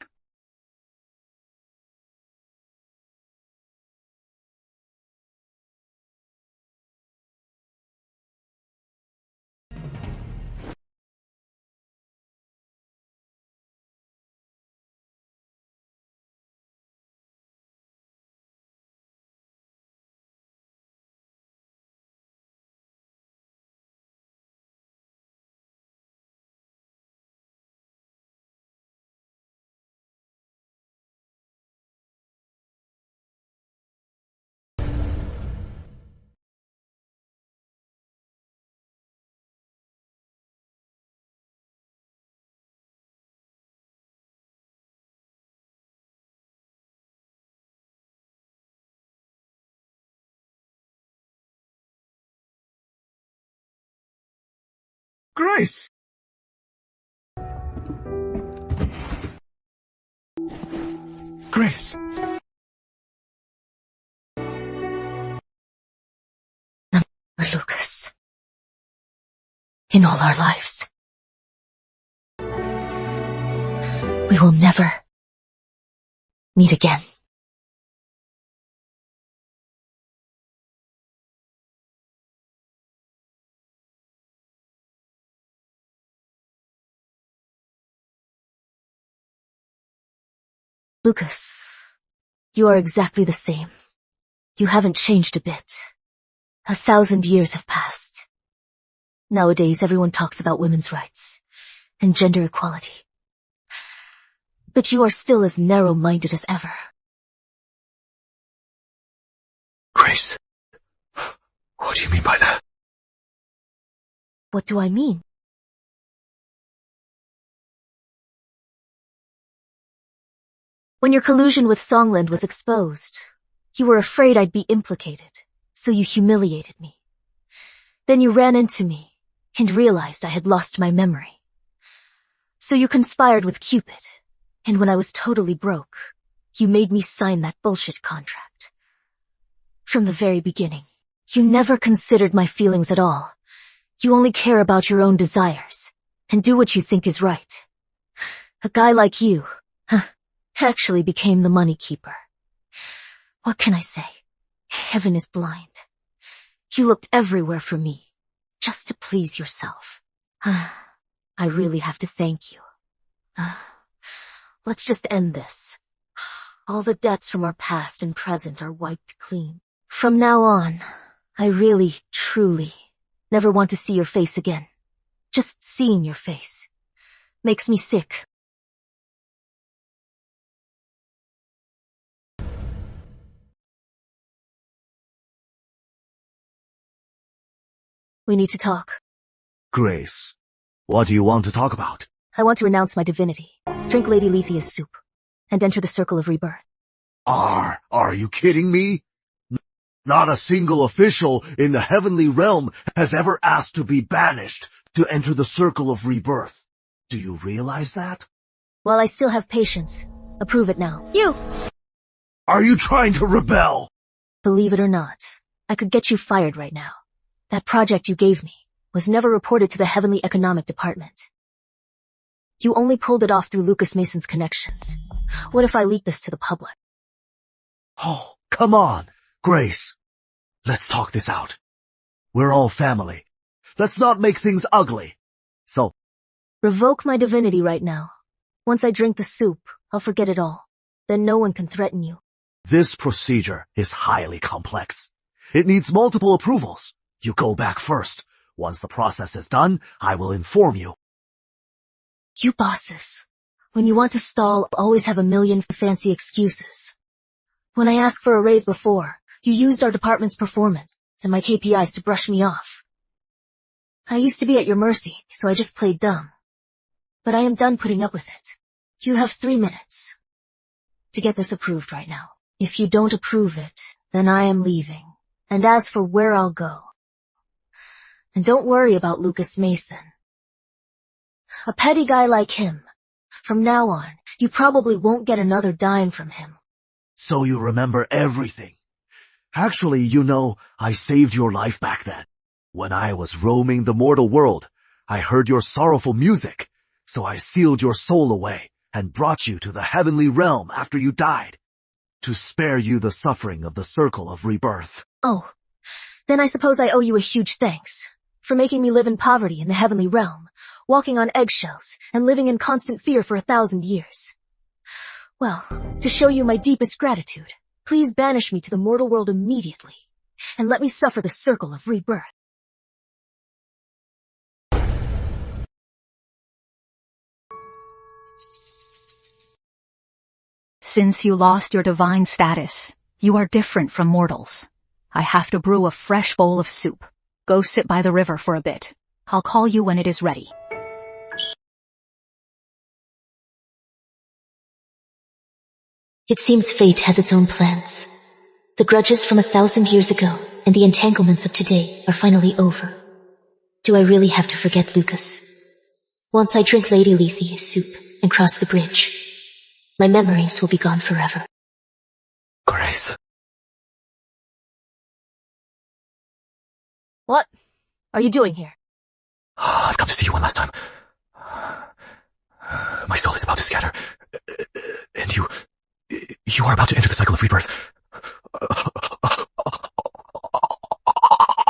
Grace! Grace! Or Lucas. In all our lives. We will never meet again. Lucas, you are exactly the same. You haven't changed a bit. 1,000 years have passed. Nowadays, everyone talks about women's rights and gender equality. But you are still as narrow-minded as ever. Grace, what do you mean by that? What do I mean? When your collusion with Songland was exposed, you were afraid I'd be implicated, so you humiliated me. Then you ran into me and realized I had lost my memory. So you conspired with Cupid, and when I was totally broke, you made me sign that bullshit contract. From the very beginning, you never considered my feelings at all. You only care about your own desires and do what you think is right. A guy like you, actually became the money keeper. What can I say? Heaven is blind. You looked everywhere for me, just to please yourself. I really have to thank you. Let's just end this. All the debts from our past and present are wiped clean. From now on, I really, truly, never want to see your face again. Just seeing your face makes me sick. We need to talk. Grace, what do you want to talk about? I want to renounce my divinity, drink Lady Lethia's soup, and enter the circle of rebirth. Are you kidding me? Not a single official in the heavenly realm has ever asked to be banished to enter the circle of rebirth. Do you realize that? While I still have patience, approve it now. You! Are you trying to rebel? Believe it or not, I could get you fired right now. That project you gave me was never reported to the Heavenly Economic Department. You only pulled it off through Lucas Mason's connections. What if I leak this to the public? Oh, come on, Grace. Let's talk this out. We're all family. Let's not make things ugly. So, revoke my divinity right now. Once I drink the soup, I'll forget it all. Then no one can threaten you. This procedure is highly complex. It needs multiple approvals. You go back first. Once the process is done, I will inform you. You bosses, when you want to stall, always have a million fancy excuses. When I asked for a raise before, you used our department's performance and my KPIs to brush me off. I used to be at your mercy, so I just played dumb. But I am done putting up with it. You have 3 minutes to get this approved right now. If you don't approve it, then I am leaving. And as for where I'll go, and don't worry about Lucas Mason. A petty guy like him. From now on, you probably won't get another dime from him. So you remember everything. Actually, you know, I saved your life back then. When I was roaming the mortal world, I heard your sorrowful music, so I sealed your soul away and brought you to the heavenly realm after you died, to spare you the suffering of the circle of rebirth. Oh, then I suppose I owe you a huge thanks for making me live in poverty in the heavenly realm, walking on eggshells and living in constant fear for 1,000 years. Well, to show you my deepest gratitude, please banish me to the mortal world immediately, and let me suffer the circle of rebirth. Since you lost your divine status, you are different from mortals. I have to brew a fresh bowl of soup. Go sit by the river for a bit. I'll call you when it is ready. It seems fate has its own plans. The grudges from 1,000 years ago and the entanglements of today are finally over. Do I really have to forget Lucas? Once I drink Lady Lethea's soup and cross the bridge, my memories will be gone forever. Grace. What are you doing here? I've come to see you one last time. My soul is about to scatter, and you are about to enter the cycle of rebirth.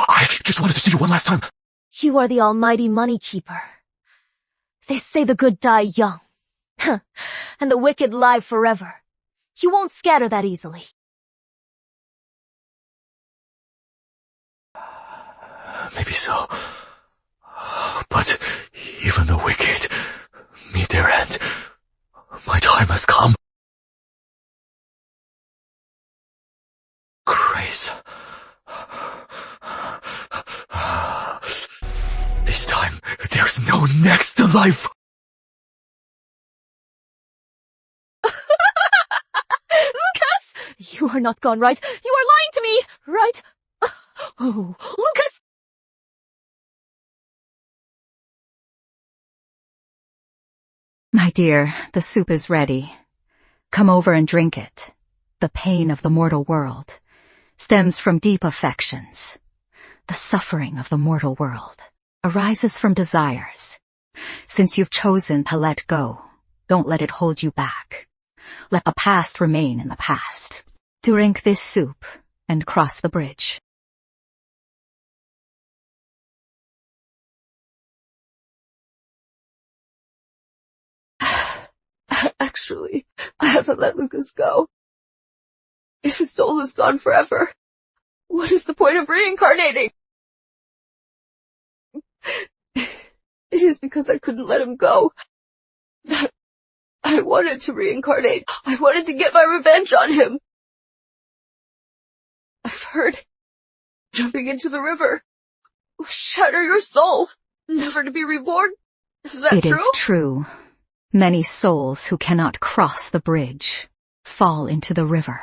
I just wanted to see you one last time. You are the almighty money keeper. They say the good die young, and the wicked live forever. You won't scatter that easily. Maybe so. But even the wicked meet their end. My time has come. Grace. This time, there's no next to life. Lucas! You are not gone, right? You are lying to me, right? Oh, Lucas! My dear, the soup is ready. Come over and drink it. The pain of the mortal world stems from deep affections. The suffering of the mortal world arises from desires. Since you've chosen to let go, don't let it hold you back. Let the past remain in the past. Drink this soup and cross the bridge. Actually, I haven't let Lucas go. If his soul is gone forever, what is the point of reincarnating? It is because I couldn't let him go that I wanted to reincarnate. I wanted to get my revenge on him. I've heard jumping into the river will shatter your soul, never to be reborn. Is that It true? is true. Many souls who cannot cross the bridge fall into the river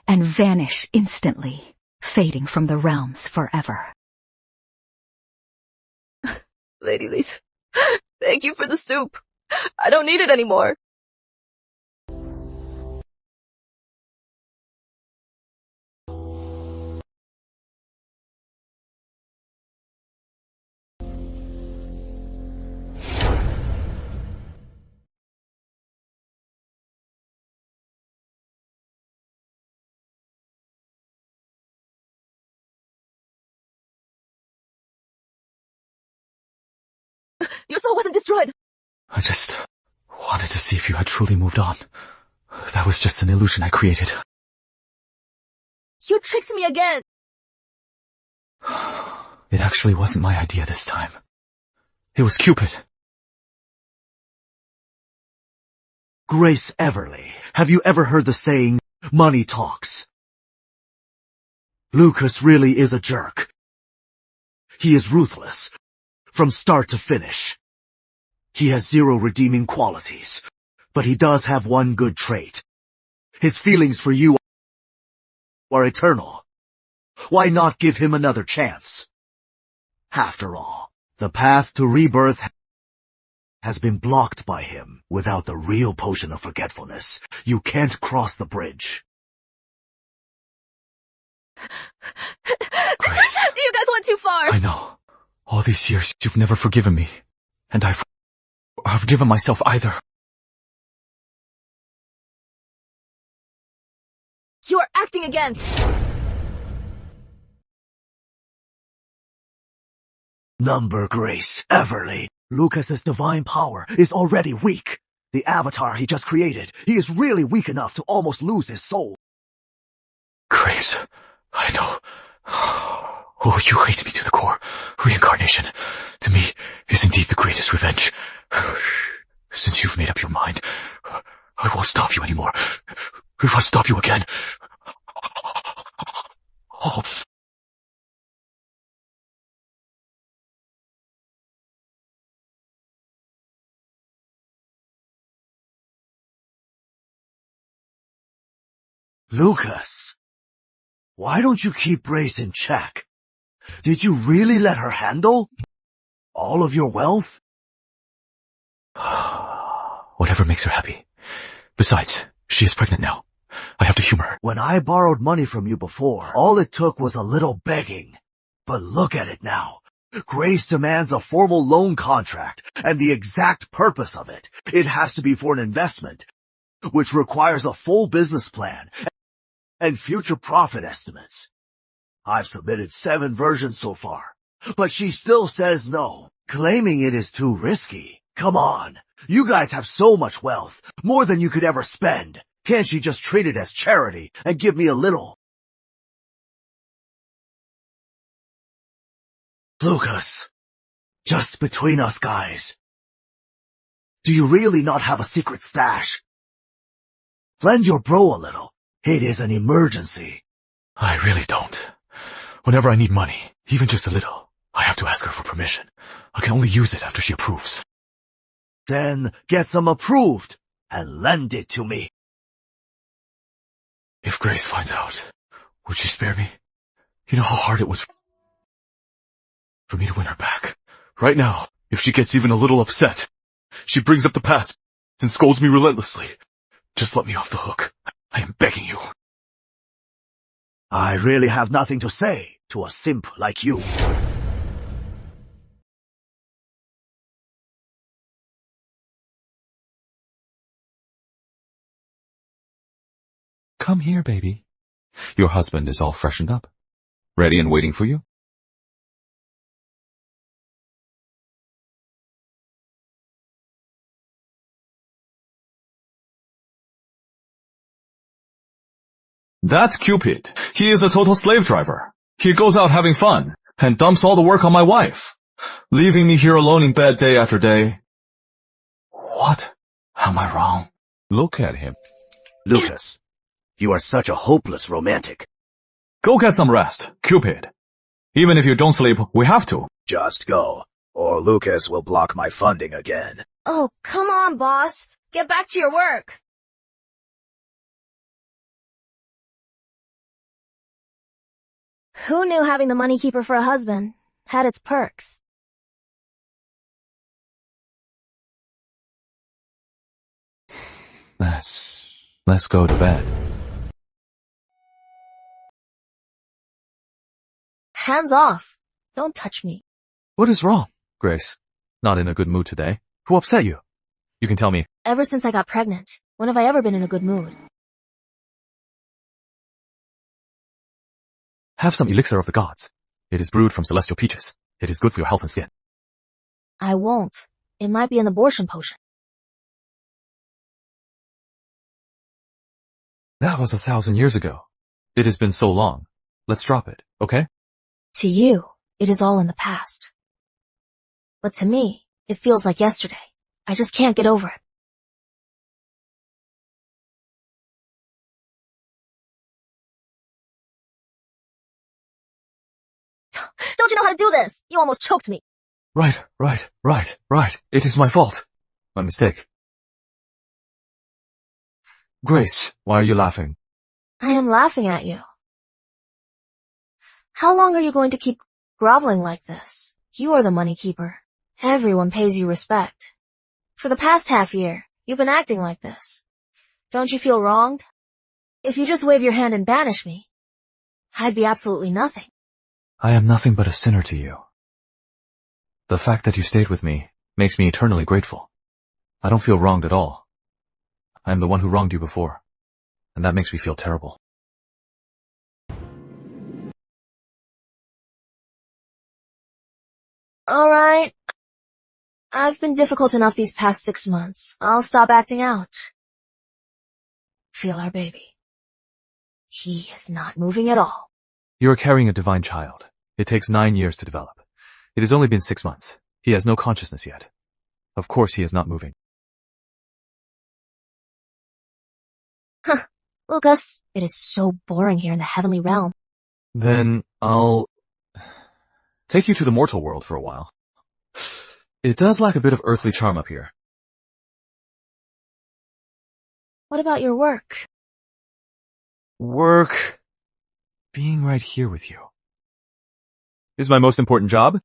and vanish instantly, fading from the realms forever. Lady Leith, thank you for the soup. I don't need it anymore. Your soul wasn't destroyed. I just wanted to see if you had truly moved on. That was just an illusion I created. You tricked me again. It actually wasn't my idea this time. It was Cupid. Grace Everly, have you ever heard the saying, Money talks. Lucas really is a jerk. He is ruthless, from start to finish. He has zero redeeming qualities, but he does have one good trait. His feelings for you are eternal. Why not give him another chance? After all, the path to rebirth has been blocked by him. Without the real potion of forgetfulness, you can't cross the bridge. Grace. You guys went too far. I know. All these years, you've never forgiven me. And I've forgiven myself either. You are acting again. Number Grace Everly. Lucas's divine power is already weak. The avatar he just created, he is really weak enough to almost lose his soul. Grace, I know. Oh, you hate me to the core. Reincarnation, to me, is indeed the greatest revenge. Since you've made up your mind, I won't stop you anymore. If I stop you again... Oh. Lucas, why don't you keep Grace in check? Did you really let her handle all of your wealth? Whatever makes her happy. Besides, she is pregnant now. I have to humor her. When I borrowed money from you before, all it took was a little begging. But look at it now. Grace demands a formal loan contract, and the exact purpose of it. It has to be for an investment, which requires a full business plan and future profit estimates. I've submitted 7 versions so far, but she still says no, claiming it is too risky. Come on, you guys have so much wealth, more than you could ever spend. Can't she just treat it as charity and give me a little? Lucas, just between us guys, do you really not have a secret stash? Lend your bro a little. It is an emergency. I really don't. Whenever I need money, even just a little, I have to ask her for permission. I can only use it after she approves. Then get some approved and lend it to me. If Grace finds out, would she spare me? You know how hard it was for me to win her back. Right now, if she gets even a little upset, she brings up the past and scolds me relentlessly. Just let me off the hook. I am begging you. I really have nothing to say to a simp like you. Come here, baby. Your husband is all freshened up. Ready and waiting for you? That's Cupid. He is a total slave driver. He goes out having fun and dumps all the work on my wife, leaving me here alone in bed day after day. What? Am I wrong? Look at him. Lucas, you are such a hopeless romantic. Go get some rest, Cupid. Even if you don't sleep, we have to. Just go, or Lucas will block my funding again. Oh, come on, boss. Get back to your work. Who knew having the money keeper for a husband had its perks? Let's go to bed. Hands off. Don't touch me. What is wrong, Grace? Not in a good mood today. Who upset you? You can tell me. Ever since I got pregnant, when have I ever been in a good mood? Have some elixir of the gods. It is brewed from celestial peaches. It is good for your health and skin. I won't. It might be an abortion potion. That was 1,000 years ago. It has been so long. Let's drop it, okay? To you, it is all in the past. But to me, it feels like yesterday. I just can't get over it. Don't you know how to do this? You almost choked me. Right. It is my fault. My mistake. Grace, why are you laughing? I am laughing at you. How long are you going to keep groveling like this? You are the money keeper. Everyone pays you respect. For the past half year, you've been acting like this. Don't you feel wronged? If you just wave your hand and banish me, I'd be absolutely nothing. I am nothing but a sinner to you. The fact that you stayed with me makes me eternally grateful. I don't feel wronged at all. I am the one who wronged you before, and that makes me feel terrible. Alright. I've been difficult enough these past 6 months. I'll stop acting out. Feel our baby. He is not moving at all. You are carrying a divine child. It takes 9 years to develop. It has only been 6 months. He has no consciousness yet. Of course he is not moving. Huh. Lucas, it is so boring here in the heavenly realm. Then I'll take you to the mortal world for a while. It does lack a bit of earthly charm up here. What about your work? Work. Being right here with you is my most important job.